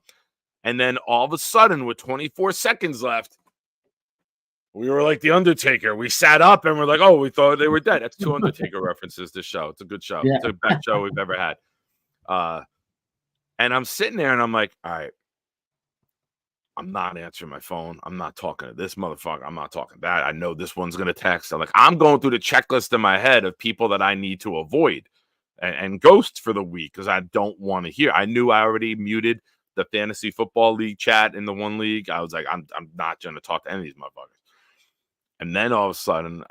And then all of a sudden, with 24 seconds left, we were like the Undertaker. We sat up and we're like, oh, we thought they were dead. That's 2 Undertaker references this show. It's a good show. Yeah. It's the best show we've ever had. And I'm sitting there and I'm like, all right, I'm not answering my phone. I'm not talking to this motherfucker. I'm not talking to that. I know this one's going to text. I'm going through the checklist in my head of people that I need to avoid and ghost for the week because I don't want to hear. I knew I already muted the fantasy football league chat in the one league. I was like, I'm not going to talk to any of these motherfuckers. And then all of a sudden,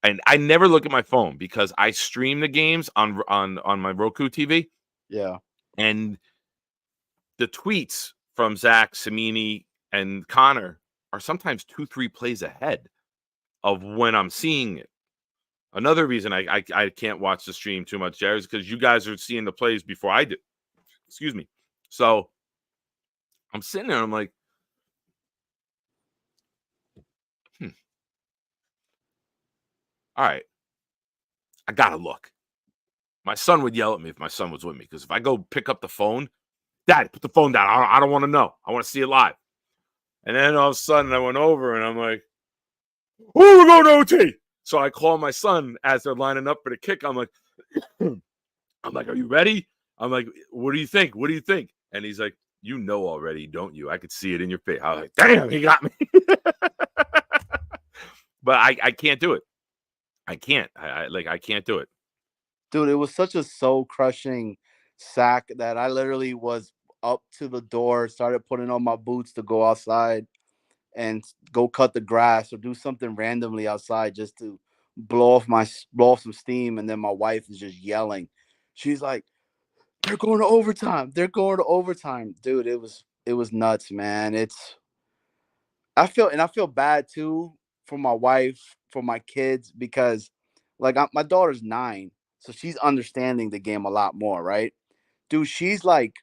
and I never look at my phone because I stream the games on my Roku TV. Yeah. And the tweets from Zach, Samini, and Connor are sometimes 2-3 plays ahead of when I'm seeing it. Another reason I can't watch the stream too much, Jared, is because you guys are seeing the plays before I do. Excuse me. So I'm sitting there. I'm like, all right, I gotta look. My son would yell at me if my son was with me because if I go pick up the phone, Dad, put the phone down. I don't want to know. I want to see it live. And then all of a sudden I went over and I'm like, oh, we're going to OT. So I call my son as they're lining up for the kick. I'm like, are you ready? I'm like, what do you think? What do you think? And he's like, you know already, don't you? I could see it in your face. I was like, damn, he got me. But I can't do it. I can't. I can't do it. Dude, it was such a soul-crushing sack that I literally was up to the door, started putting on my boots to go outside and go cut the grass or do something randomly outside just to blow off some steam. And then my wife is just yelling. She's like, they're going to overtime. They're going to overtime. Dude, it was nuts, man. I feel bad too for my wife, for my kids, because like my daughter's 9, so she's understanding the game a lot more, right? Dude, she's like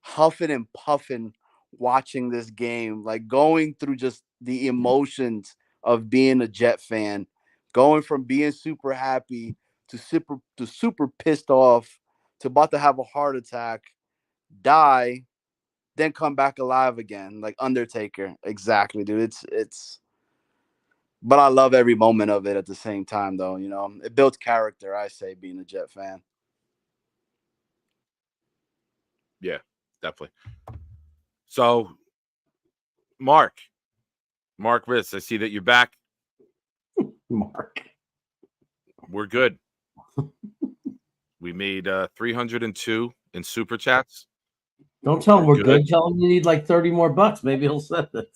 huffing and puffing watching this game, like going through just the emotions of being a Jet fan, going from being super happy to super pissed off to about to have a heart attack, die, then come back alive again, like Undertaker. Exactly, dude. It's but I love every moment of it at the same time, though. You know, it builds character, I say, being a Jet fan. Yeah, definitely. So, Mark Ritz, I see that you're back. Mark. We're good. We made 302 in super chats. Don't tell him we're good. Tell him you need like 30 more bucks. Maybe he'll send it.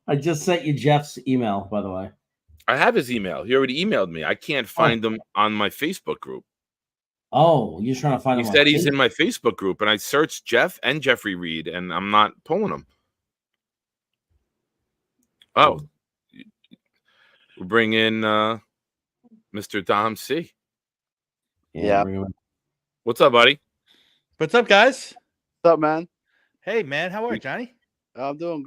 I just sent you Jeff's email, by the way. I have his email. He already emailed me. I can't find him on my Facebook group. Oh, you're trying to find him. He said he's in my Facebook group, and I searched Jeff and Jeffrey Reed, and I'm not pulling him. Oh, we'll bring in Mr. Dom C. Yeah. What's up, buddy? What's up, guys? What's up, man? Hey, man. How are you, Johnny? I'm doing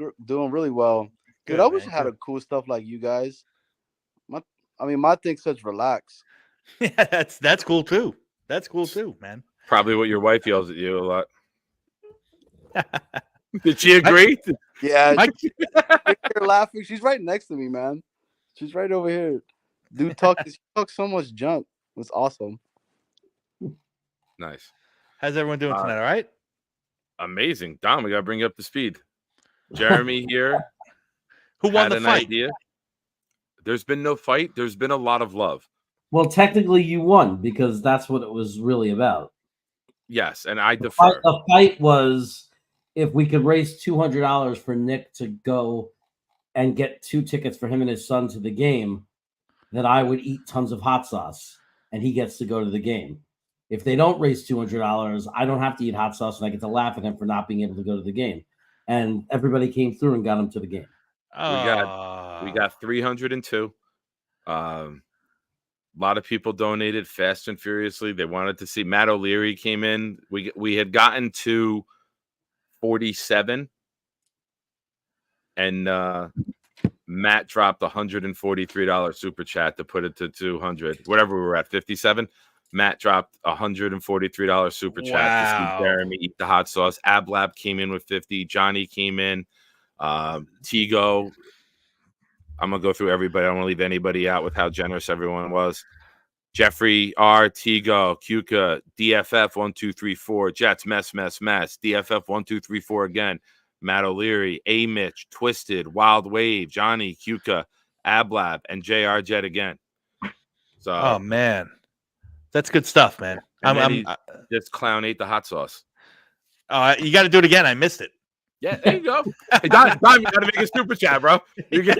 really well. Dude, Good, I wish man. I had a cool stuff like you guys. My thing's such relax. Yeah, that's cool too. That's cool too, man. Probably what your wife yells at you a lot. Did she agree? Yeah, I, you're laughing. She's right next to me, man. She's right over here. Dude, she talks so much junk. It's awesome. Nice. how's everyone doing tonight? All right. Amazing. Dom, we got to bring you up to speed. Jeremy here. Who won had the an fight? idea. There's been no fight. There's been a lot of love. Well, technically, you won because that's what it was really about. Yes, and I defer. The fight was if we could raise $200 for Nick to go and get 2 tickets for him and his son to the game, then I would eat tons of hot sauce and he gets to go to the game. If they don't raise $200, I don't have to eat hot sauce and I get to laugh at him for not being able to go to the game. And everybody came through and got him to the game. We got 302. A lot of people donated fast and furiously. They wanted to see. Matt O'Leary came in. We had gotten to 47, and Matt dropped $143 super chat to put it to 200. Whatever we were at, 57. Matt dropped $143 super chat to see Jeremy eat the hot sauce. Ablab came in with 50. Johnny came in. Tigo. I'm going to go through everybody. I don't want to leave anybody out with how generous everyone was. Jeffrey R. Tigo, Kuka, DFF 1234, Jets, mess, DFF 1234 again. Matt O'Leary, A. Mitch, Twisted, Wild Wave, Johnny, Kuka, Ablab, and JR Jet again. So, oh man, that's good stuff, man. This clown ate the hot sauce. You got to do it again. I missed it. Yeah, there you go. Hey, Don, you got to make a super chat, bro. You get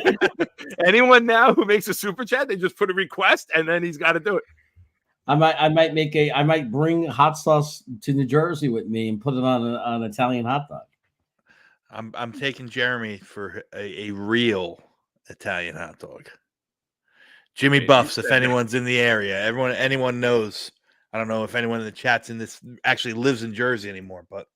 anyone now who makes a super chat, they just put a request, and then he's got to do it. I might bring hot sauce to New Jersey with me and put it on an Italian hot dog. I'm taking Jeremy for a real Italian hot dog. Jimmy Buffs, if anyone's in the area, anyone knows. I don't know if anyone in the chats in this actually lives in Jersey anymore, but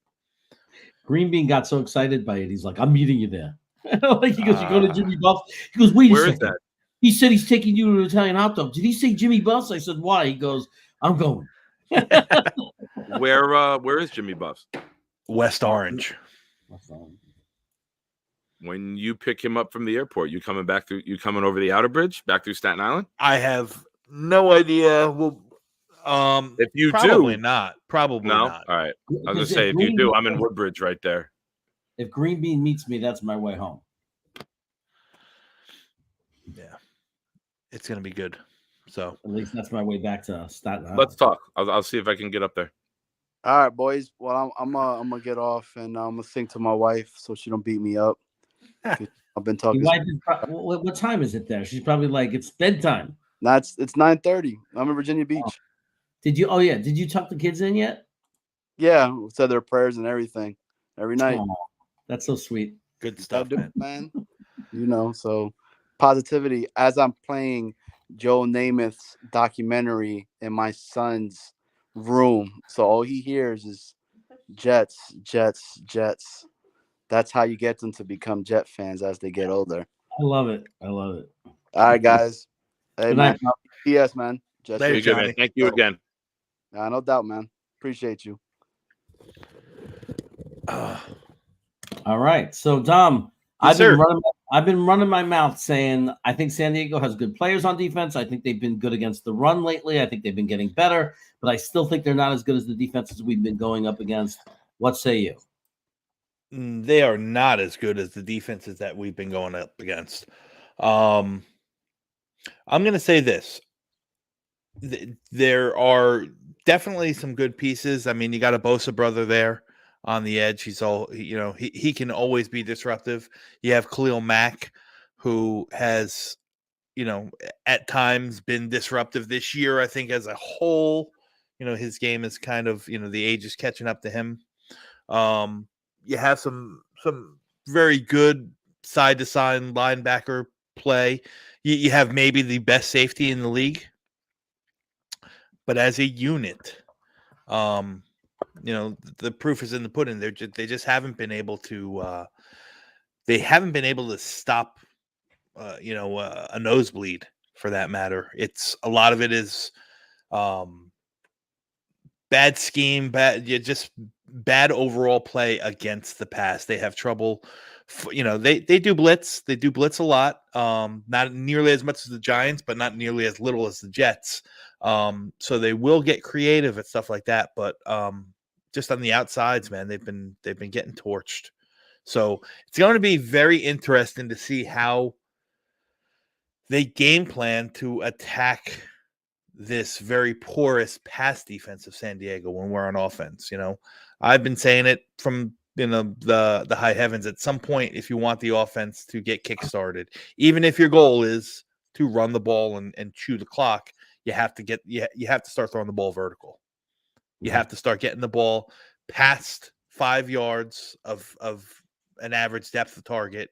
Green Bean got so excited by it. He's like, I'm meeting you there. Like, he goes, you go to Jimmy Buffs. He goes, wait a second. Where is that? He said he's taking you to an Italian hot dog. Did he say Jimmy Buffs? I said, why? He goes, I'm going. Where is Jimmy Buffs? West Orange. When you pick him up from the airport, you coming over the outer bridge, back through Staten Island? I have no idea. Well, if you probably do, not. Probably not. All right. I was gonna say if you do, I'm in Woodbridge right there. If Green Bean meets me, that's my way home. Yeah, it's gonna be good. So at least that's my way back to Staten Island. Let's talk. I'll see if I can get up there. All right, boys. Well, I'm gonna get off and I'm gonna sing to my wife so she don't beat me up. I've been talking. What time is it there? She's probably like, it's bedtime. It's 9:30. I'm in Virginia Beach. Oh. Did you tuck the kids in yet? Yeah, we said their prayers and everything every night. Oh, that's so sweet. Good stuff, man. So positivity. As I'm playing Joe Namath's documentary in my son's room, so all he hears is Jets, Jets, Jets. That's how you get them to become Jet fans as they get older. I love it. All right, guys. Hey, man. Yes, man. Jets, good, man. Thank you again. No doubt, man. Appreciate you. All right. So, Dom, I've been running my mouth saying I think San Diego has good players on defense. I think they've been good against the run lately. I think they've been getting better, but I still think they're not as good as the defenses we've been going up against. What say you? They are not as good as the defenses that we've been going up against. I'm going to say this. There are definitely some good pieces. I mean, you got a Bosa brother there on the edge. He can always be disruptive. You have Khalil Mack, who has, at times been disruptive this year. I think as a whole, his game is kind of, the age is catching up to him. You have some very good side-to-side linebacker play. You have maybe the best safety in the league. But as a unit, the proof is in the pudding. They just haven't been able to. They haven't been able to stop, a nosebleed for that matter. It's a lot of it is Bad scheme, just bad overall play against the pass. They have trouble. They do blitz. They do blitz a lot. Not nearly as much as the Giants, but not nearly as little as the Jets. So they will get creative at stuff like that. But just on the outsides, man, they've been getting torched. So it's going to be very interesting to see how they game plan to attack this very porous pass defense of San Diego when we're on offense. I've been saying it from the high heavens. At some point, if you want the offense to get kickstarted, even if your goal is to run the ball and chew the clock, you have to start throwing the ball vertical. You have to start getting the ball past 5 yards of an average depth of target,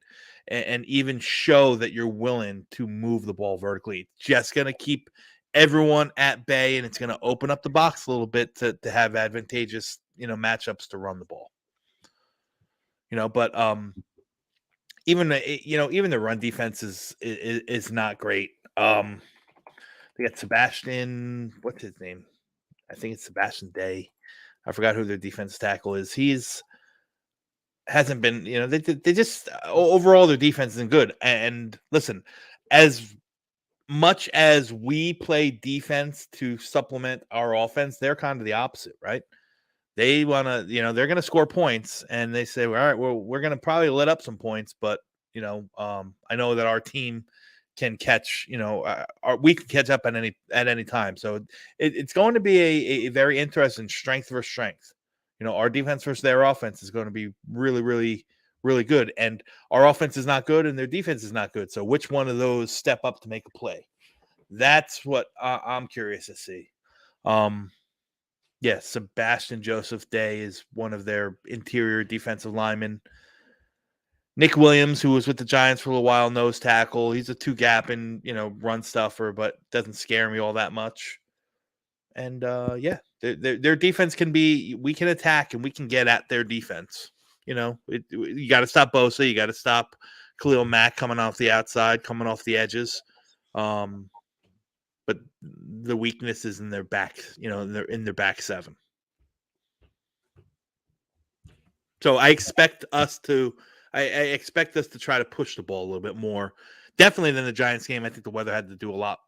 and even show that you're willing to move the ball vertically. It's just going to keep everyone at bay, and it's going to open up the box a little bit to have advantageous, matchups to run the ball. But even the run defense is not great. They got Sebastian, what's his name? I think it's Sebastian Day. I forgot who their defense tackle is. Hasn't been, they just overall their defense isn't good. And listen, as much as we play defense to supplement our offense, they're kind of the opposite, right? They want to, they're going to score points, and they say, well, all right, well, we're going to probably let up some points, but I know that our team can catch, we can catch up at any time. So it's going to be a very interesting strength versus strength. Our defense versus their offense is going to be really, really, really good. And our offense is not good and their defense is not good. So which one of those step up to make a play? That's what I'm curious to see. Sebastian Joseph Day is one of their interior defensive linemen. Nick Williams, who was with the Giants for a little while, nose tackle. He's a 2-gap and, run stuffer, but doesn't scare me all that much. And their defense we can attack and we can get at their defense. You got to stop Bosa. You got to stop Khalil Mack coming off the outside, coming off the edges. But the weakness is in their back, in their back seven. So I expect us to try to push the ball a little bit more, definitely than the Giants game. I think the weather had to do a lot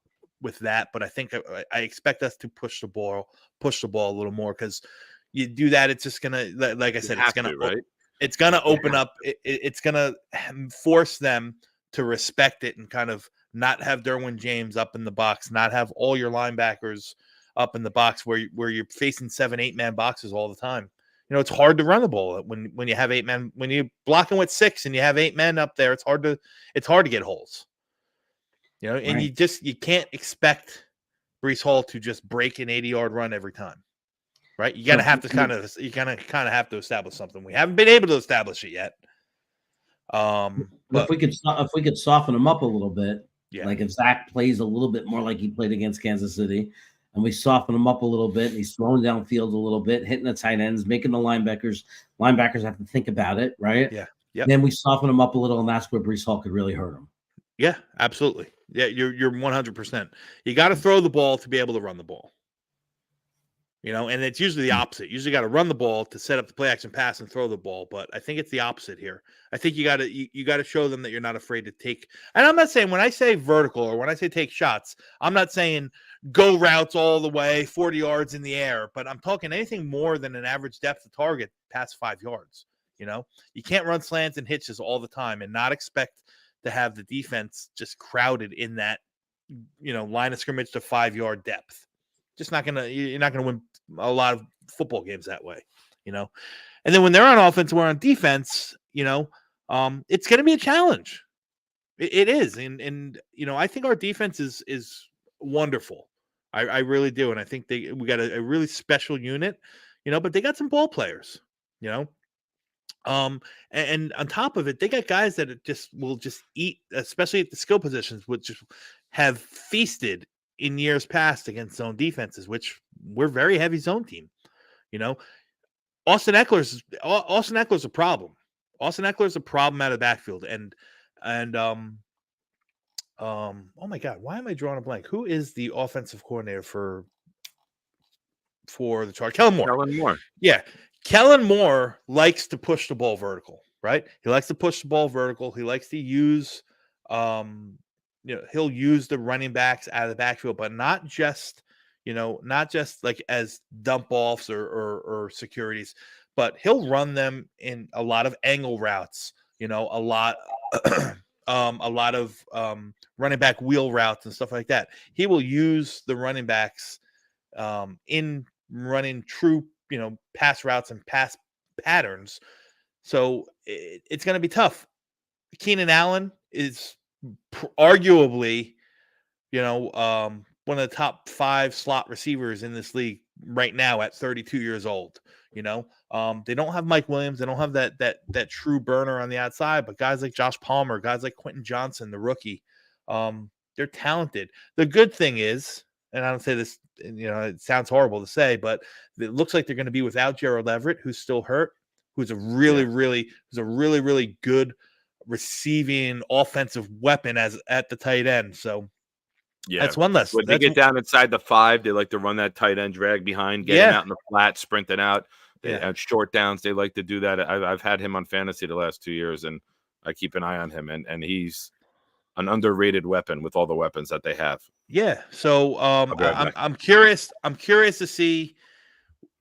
with that, but I think I expect us to push the ball a little more, because you do that, it's just gonna, like I said, it's gonna open up. It's gonna force them to respect it and kind of not have Derwin James up in the box, not have all your linebackers up in the box where you're facing 7-8 man boxes all the time. It's hard to run the ball when you have 8 men. When you're blocking with 6 and you have 8 men up there, it's hard to get holes. And right. you can't expect Breece Hall to just break an 80-yard run every time, right? You have to kind of have to establish something. We haven't been able to establish it yet. But if we could soften him up a little bit, like if Zach plays a little bit more like he played against Kansas City, and we soften him up a little bit, and he's throwing downfield a little bit, hitting the tight ends, making the linebackers have to think about it, right? Yeah. Yep. Then we soften him up a little, and that's where Breece Hall could really hurt him. Yeah, absolutely. Yeah, you're 100%. You got to throw the ball to be able to run the ball. And it's usually the opposite. You usually got to run the ball to set up the play action pass and throw the ball. But I think it's the opposite here. I think you got to show them that you're not afraid to take. And I'm not saying, when I say vertical or when I say take shots, I'm not saying go routes all the way 40 yards in the air. But I'm talking anything more than an average depth of target past 5 yards. You can't run slants and hitches all the time and not expect to have the defense just crowded in that, line of scrimmage to 5-yard depth. You're not gonna win a lot of football games that way, And then when they're on offense, we're on defense. It's going to be a challenge. It is, and I think our defense is wonderful. I really do, and I think we got a really special unit. But they got some ball players. And on top of it, they got guys that will just eat, especially at the skill positions, which have feasted in years past against zone defenses, which we're very heavy zone team. Austin Eckler's a problem. Austin Eckler's a problem out of the backfield, and oh my God, why am I drawing a blank? Who is the offensive coordinator for for the Chargers. Kellen Moore. Kellen Moore. Yeah. Kellen Moore likes to push the ball vertical, right? He likes to push the ball vertical. He likes to use, he'll use the running backs out of the backfield, but not just like as dump offs or securities, but he'll run them in a lot of angle routes, a lot, a lot of running back wheel routes and stuff like that. He will use the running backs in running true, pass routes and pass patterns. So it's going to be tough. Keenan Allen is arguably, one of the top 5 slot receivers in this league right now at 32 years old. They don't have Mike Williams. They don't have that true burner on the outside, but guys like Josh Palmer, guys like Quentin Johnson, the rookie, they're talented. The good thing is, and I don't say this, it sounds horrible to say, but it looks like they're going to be without Gerald Everett, who's still hurt, who's a really, really good receiving offensive weapon at the tight end. So that's one less. When they get down inside the 5, they like to run that tight end drag behind, get him out in the flat, sprint it out. At short downs, they like to do that. I've had him on fantasy the last 2 years, and I keep an eye on him, and he's an underrated weapon with all the weapons that they have. Yeah. So I'm curious. I'm curious to see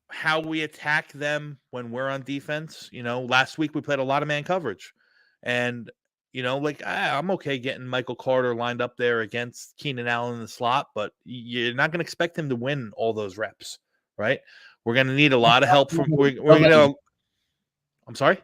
how we attack them when we're on defense. Last week we played a lot of man coverage, and I'm okay getting Michael Carter lined up there against Keenan Allen in the slot, but you're not going to expect him to win all those reps, right? We're going to need a lot of help from. I'm sorry.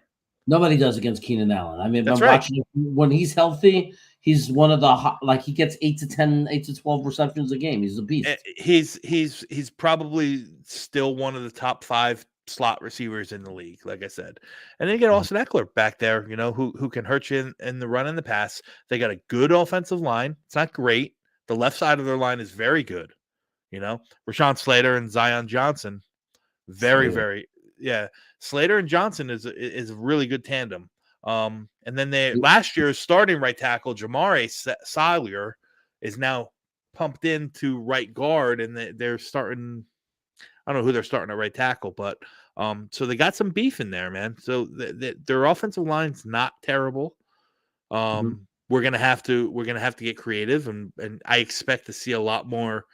Nobody does against Keenan Allen. I mean, That's I'm right. watching when he's healthy. He's one of the he gets 8 to 10, 8 to 12 receptions a game. He's a beast. He's probably still one of the top 5 slot receivers in the league, like I said. And then you get Austin Eckler back there, who can hurt you in the run and the pass. They got a good offensive line. It's not great. The left side of their line is very good. Rashawn Slater and Zion Johnson, very. Slater and Johnson is a really good tandem. And then last year's starting right tackle, Jamare Salyer, is now pumped into right guard, and they're starting. I don't know who they're starting at right tackle, but so they got some beef in there, man. So their offensive line's not terrible. We're gonna have to get creative, and I expect to see a lot more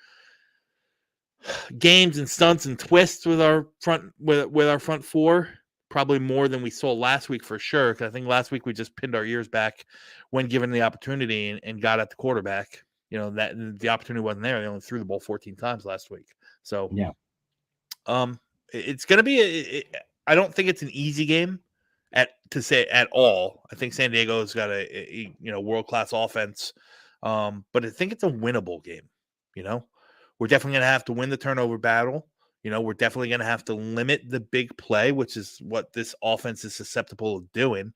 games and stunts and twists with our front 4, probably more than we saw last week for sure. Because I think last week we just pinned our ears back when given the opportunity and got at the quarterback. That the opportunity wasn't there. They only threw the ball 14 times last week. So it's going to be. I don't think it's an easy game to say at all. I think San Diego's got a world-class offense, but I think it's a winnable game. We're definitely going to have to win the turnover battle. We're definitely going to have to limit the big play, which is what this offense is susceptible of doing.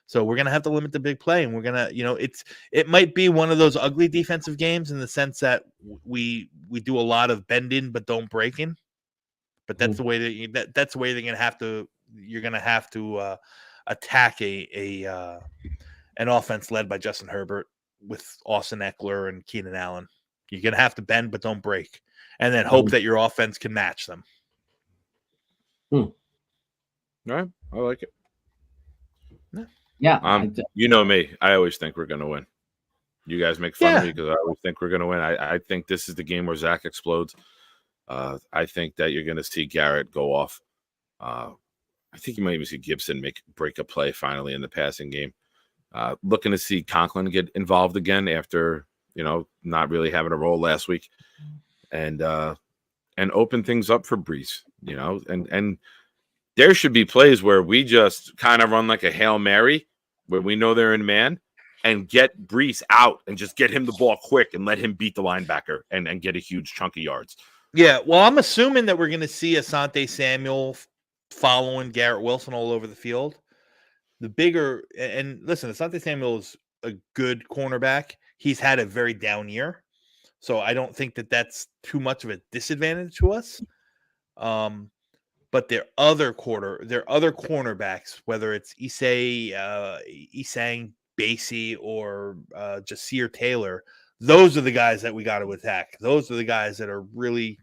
So we're going to have to limit the big play, and we're going to, it might be one of those ugly defensive games in the sense that we do a lot of bending but don't breaking. But that's the way that's the way you're going to have to attack an offense led by Justin Herbert with Austin Eckler and Keenan Allen. You're going to have to bend but don't break, and then hope that your offense can match them. All right. I like it. Yeah. You know me. I always think we're going to win. You guys make fun of me because I always think we're going to win. I think this is the game where Zach explodes. I think that you're going to see Garrett go off. I think you might even see Gibson break a play finally in the passing game. Looking to see Conklin get involved again after not really having a role last week, and open things up for Brees. And there should be plays where we just kind of run like a Hail Mary, where we know they're in man, and get Brees out and just get him the ball quick and let him beat the linebacker and get a huge chunk of yards. Yeah, well, I'm assuming that we're going to see Asante Samuel following Garrett Wilson all over the field. Listen, Asante Samuel is a good cornerback. Cornerback. Had a very down year, so I don't think that that's too much of a disadvantage to us. But their other cornerbacks, whether it's Isang Basie or Jasir Taylor, those are the guys that we got to attack. Those are the guys that are really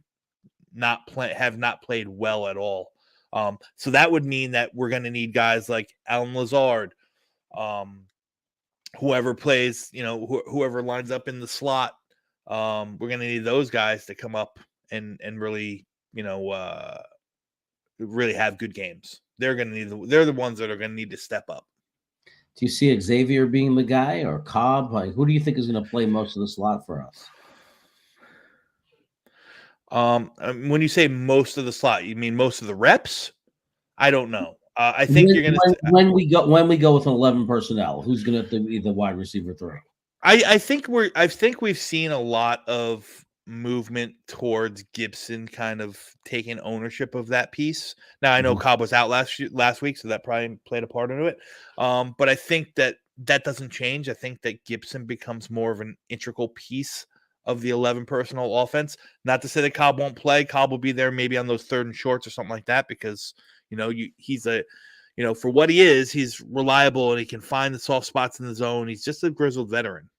have not played well at all. So that would mean that we're going to need guys like Alan Lazard, whoever plays, whoever lines up in the slot. We're going to need those guys to come up and really, really have good games. They're the ones that are going to need to step up. Do you see Xavier being the guy or Cobb? Like, who do you think is going to play most of the slot for us? When you say most of the slot, you mean most of the reps? I don't know. I think you're going to when we go with 11 personnel, who's going to be the wide receiver 3? I think we've seen a lot of movement towards Gibson kind of taking ownership of that piece. Now I know Cobb was out last week, so that probably played a part into it. But I think that doesn't change. I think that Gibson becomes more of an integral piece of the 11 personnel offense. Not to say that Cobb won't play. Cobb will be there maybe on those 3rd and shorts or something like that, because he's a for what he is, he's reliable and he can find the soft spots in the zone. He's just a grizzled veteran,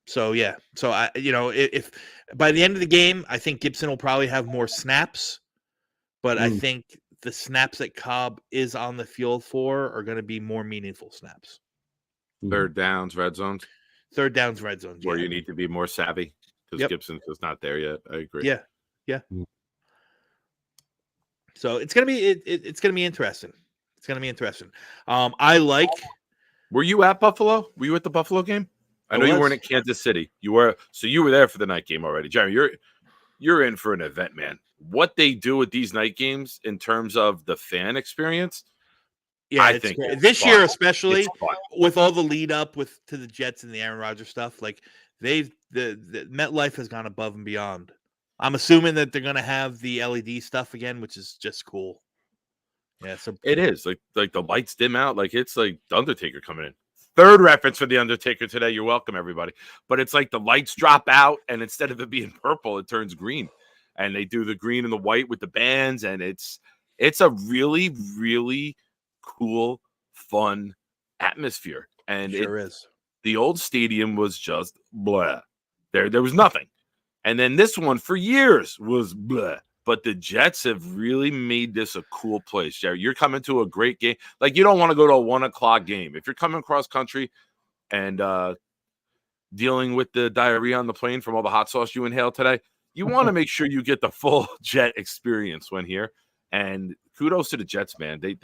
So yeah, so I, if by the end of the game, I think Gibson will probably have more snaps, but I think the snaps that Cobb is on the field for are going to be more meaningful snaps. 3rd downs, red zones. 3rd downs, red zones, where you need to be more savvy because Gibson's just not there yet. I agree. Yeah. So it's gonna be it's gonna be interesting. It's gonna be interesting. I like. Were you at Buffalo? Were you at the Buffalo game? I know you weren't at Kansas City. You were, so you were there for the night game already. Jeremy, you're in for an event, man. What they do with these night games in terms of the fan experience, I think this year, especially with all the lead up to the Jets and the Aaron Rodgers stuff, like the MetLife has gone above and beyond. I'm assuming that they're going to have the LED stuff again, which is just cool. Yeah, so it is like the lights dim out, like it's like the Undertaker coming in. 3rd reference for the Undertaker today. You're welcome, everybody. But it's like the lights drop out, and instead of it being purple, it turns green, and they do the green and the white with the bands, and it's a really, really cool, fun atmosphere. And it sure is. The old stadium was just blah. There was nothing. And then this one for years was blah. But the Jets have really made this a cool place, Jerry. You're coming to a great game. Like, you don't want to go to a 1:00 game. If you're coming across country and dealing with the diarrhea on the plane from all the hot sauce you inhaled today, you want to make sure you get the full Jet experience when here. And kudos to the Jets, man. They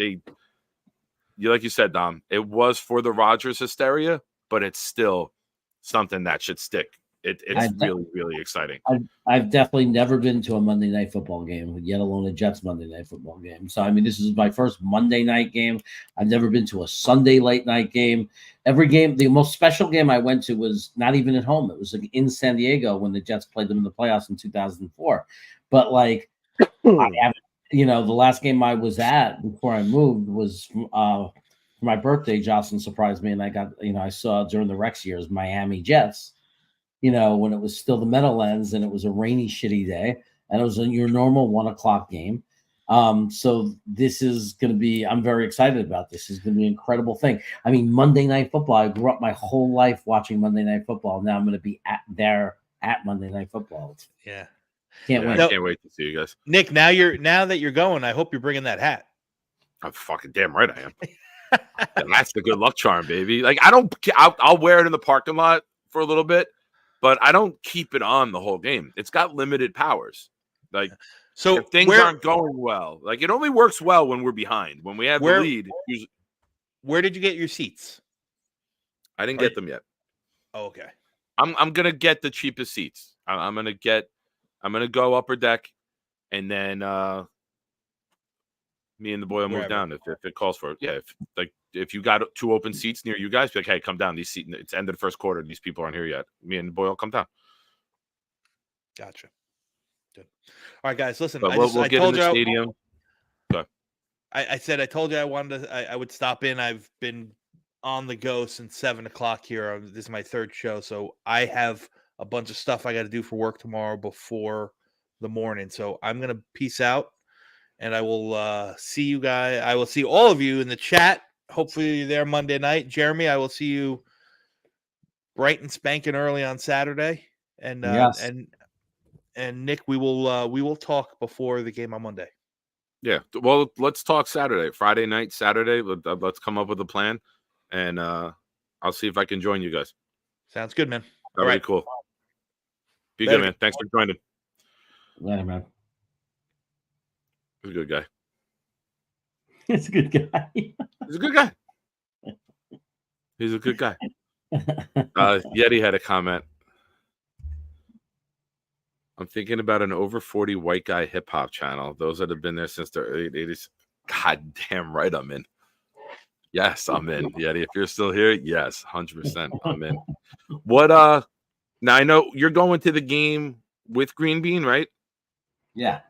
like you said, Dom, it was for the Rodgers hysteria, but it's still something that should stick. It's really, really exciting. I've definitely never been to a Monday Night Football game, yet alone a Jets Monday Night Football game. So, I mean, this is my first Monday night game. I've never been to a Sunday late night game. Every game, the most special game I went to was not even at home. It was like in San Diego when the Jets played them in the playoffs in 2004. But, like, the last game I was at before I moved was for my birthday. Jocelyn surprised me, and I got, I saw during the Rex years Miami Jets. When it was still the Meadowlands and it was a rainy, shitty day, and it was your normal 1:00 game. So this is going to be, I'm very excited about this. It's going to be an incredible thing. I mean, Monday Night Football, I grew up my whole life watching Monday Night Football. Now I'm going to be at Monday Night Football. Yeah. Can't wait. I can't wait to see you guys. Nick, now that you're going, I hope you're bringing that hat. I'm fucking damn right I am. And that's the good luck charm, baby. Like, I'll wear it in the parking lot for a little bit, but I don't keep it on the whole game. It's got limited powers. Like, so if things aren't going well, like, it only works well when we're behind. When we have the lead, usually. Where did you get your seats? I didn't get them yet. Oh, okay. I'm gonna get the cheapest seats. I'm gonna go upper deck, and then me and the boy will move down if it calls for it. Yeah, if you got 2 open seats near you guys, be like, hey, come down. These seats, it's end of the first quarter. These people aren't here yet. Me and the boy will come down. Gotcha. Good. All right, guys, listen. We'll get in the stadium. I said I told you I wanted to. I would stop in. I've been on the go since 7:00 here. This is my 3rd show, so I have a bunch of stuff I got to do for work tomorrow before the morning. So I'm gonna peace out, and I will see you guys. I will see all of you in the chat. Hopefully you're there Monday night. Jeremy, I will see you bright and spanking early on Saturday. And yes. Nick, we will talk before the game on Monday. Yeah. Well, let's talk Saturday, Friday night, Saturday. Let's come up with a plan, and I'll see if I can join you guys. Sounds good, man. All right, cool. Be Later, good, man. Thanks for joining. Later, man. He's a good guy. He's a good guy. He's a good guy. He's a good guy. Yeti had a comment. I'm thinking about an over 40 white guy hip hop channel. Those that have been there since the early 80s. God damn right I'm in. Yes, I'm in. Yeti, if you're still here, yes, 100% I'm in. What now I know you're going to the game with Green Bean, right? Yeah.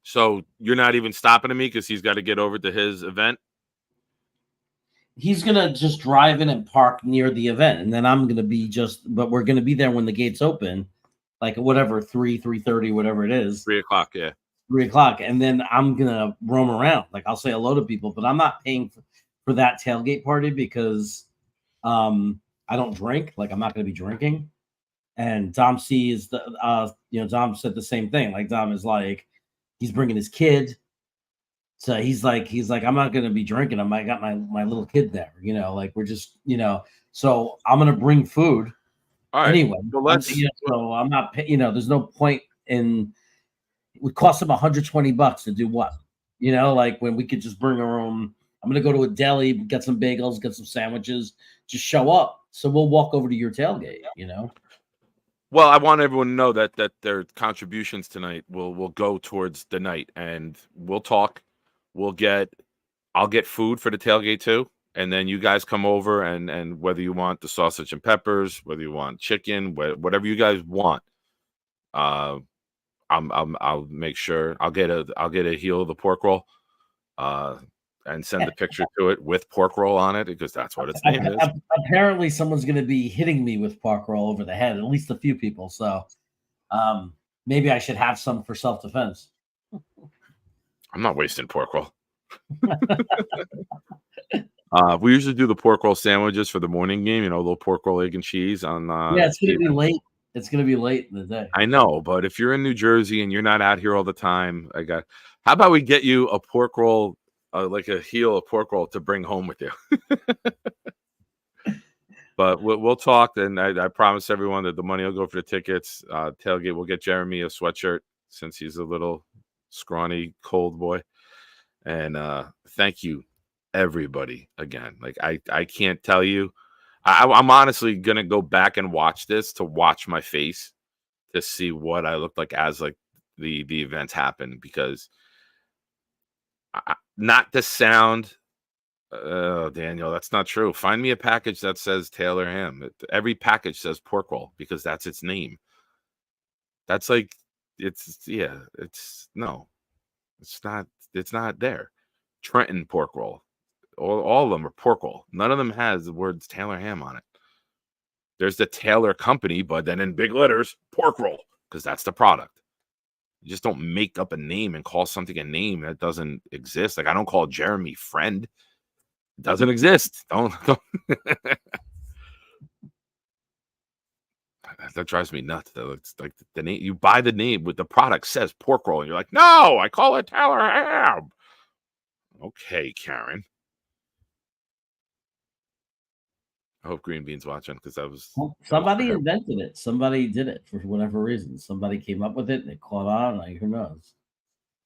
So you're not even stopping to me because he's got to get over to his event. He's gonna just drive in and park near the event, and then I'm gonna be but we're gonna be there when the gates open, like whatever 3:30, whatever it is. 3 o'clock, yeah. 3 o'clock, and then I'm gonna roam around. Like I'll say hello to people, but I'm not paying for that tailgate party because I don't drink. Like I'm not gonna be drinking. And Dom C is Dom said the same thing. Like Dom is like, he's bringing his kid. So he's like, I'm not gonna be drinking. I got my little kid there, like we're just, so I'm gonna bring food. All right. Anyway. So so I'm not, there's no point in it would cost him $120 to do what? Like when we could just bring our own. I'm gonna go to a deli, get some bagels, get some sandwiches, just show up. So we'll walk over to your tailgate, Well, I want everyone to know that their contributions tonight will go towards the night, and we'll talk. I'll get food for the tailgate too, and then you guys come over and whether you want the sausage and peppers, whether you want chicken, whatever you guys want, I'll make sure I'll get a heel of the pork roll, and send the picture to it with pork roll on it because that's what its name is. Apparently, someone's going to be hitting me with pork roll over the head. At least a few people. So maybe I should have some for self-defense. I'm not wasting pork roll. We usually do the pork roll sandwiches for the morning game. A little pork roll, egg and cheese on. Yeah, it's going to be late. It's going to be late in the day. I know, but if you're in New Jersey and you're not out here all the time, how about we get you a pork roll, like a heel of pork roll to bring home with you? But we'll talk, and I promise everyone that the money will go for the tickets. Tailgate, we'll get Jeremy a sweatshirt since he's a little scrawny, cold boy. And thank you, everybody, again. Like I can't tell you. I'm honestly gonna go back and watch this to watch my face to see what I looked like as like the events happen, because not to sound Daniel, that's not true. Find me a package that says Taylor ham. Every package says pork roll because that's its name. That's like it's not there. Trenton pork roll. All of them are pork roll. None of them has the words Taylor ham on it. There's the Taylor Company, but then in big letters, pork roll, because that's the product. You just don't make up a name and call something a name that doesn't exist. Like I don't call Jeremy friend. It doesn't exist. Don't. That drives me nuts. Though. It's like the name you buy the name with the product says pork roll, and you're like, no, I call it Taylor ham. Okay, Karen. I hope Green Bean's watching because somebody invented it. Somebody did it for whatever reason. Somebody came up with it and it caught on. Like who knows?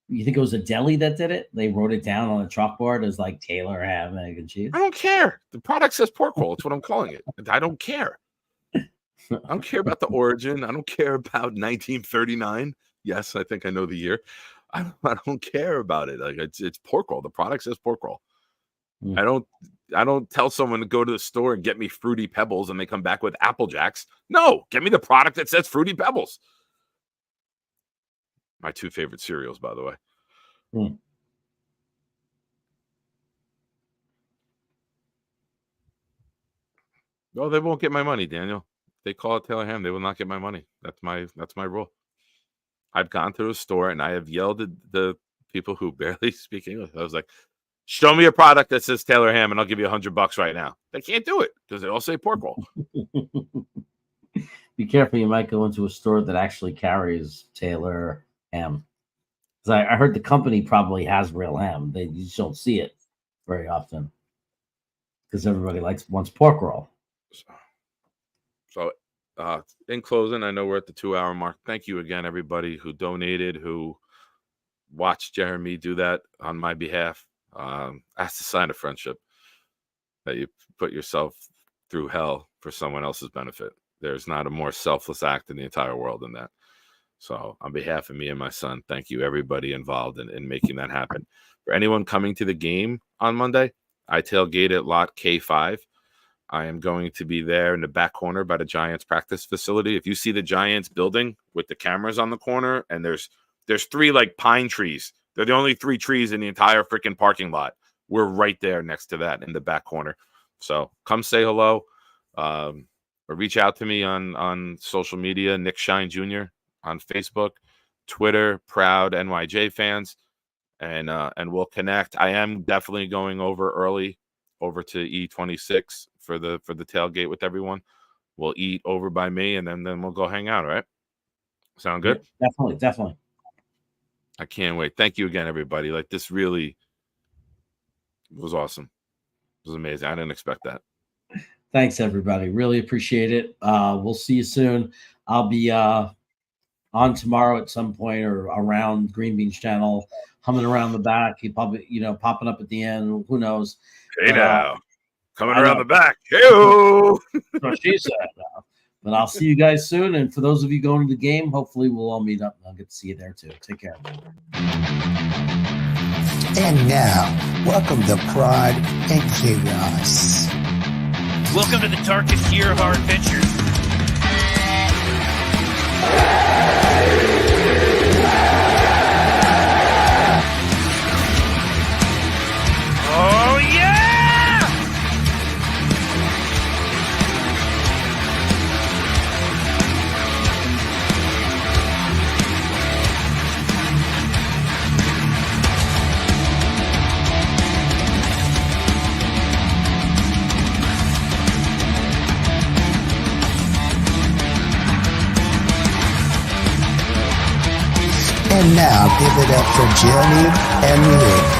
You think it was a deli that did it? They wrote it down on a chalkboard as like Taylor ham, egg and cheese. I don't care. The product says pork roll. It's what I'm calling it. I don't care. I don't care about the origin. I don't care about 1939. Yes, I think I know the year. I don't care about it. Like it's pork roll. The product says pork roll. I don't tell someone to go to the store and get me Fruity Pebbles and they come back with Apple Jacks. No, get me the product that says Fruity Pebbles. My two favorite cereals, by the way. No, they won't get my money, Daniel. If they call it Taylor ham, they will not get my money. That's my rule. I've gone to the store and I have yelled at the people who barely speak English. I was like, show me a product that says Taylor ham and I'll give you $100 right now. They can't do it because they all say pork roll. be careful. You might go into a store that actually carries Taylor ham. Because I heard the company probably has real ham. You just don't see it very often because everybody wants pork roll. So, in closing, I know we're at the 2-hour mark. Thank you again, everybody who donated, who watched Jeremy do that on my behalf. That's a sign of friendship, that you put yourself through hell for someone else's benefit. There's not a more selfless act in the entire world than that. So on behalf of me and my son, thank you everybody involved in making that happen. For anyone coming to the game on Monday, I tailgate at lot K5. I am going to be there in the back corner by the Giants practice facility. If you see the Giants building with the cameras on the corner, and there's 3 like pine trees. They're the only 3 trees in the entire freaking parking lot. We're right there next to that in the back corner. So come say hello, or reach out to me on social media, Nick Shine Jr. on Facebook, Twitter, Proud NYJ fans, and we'll connect. I am definitely going over to E26 for the tailgate with everyone. We'll eat over by me, and then we'll go hang out. All right? Sound good? Yeah, definitely. I can't wait. Thank you again, everybody. Like, this really was awesome. It was amazing. I didn't expect that. Thanks, everybody. Really appreciate it. We'll see you soon. I'll be on tomorrow at some point or around Green Beans Channel, humming around the back. He probably, popping up at the end. Who knows? Hey, now. Coming around the back. Hey-o! What she said. But I'll see you guys soon. And for those of you going to the game, hopefully we'll all meet up and I'll get to see you there too. Take care. And now, welcome to Pride and Chaos. Welcome to the darkest year of our adventures. Oh, yeah! And now, give it up for Jeremy and Rick.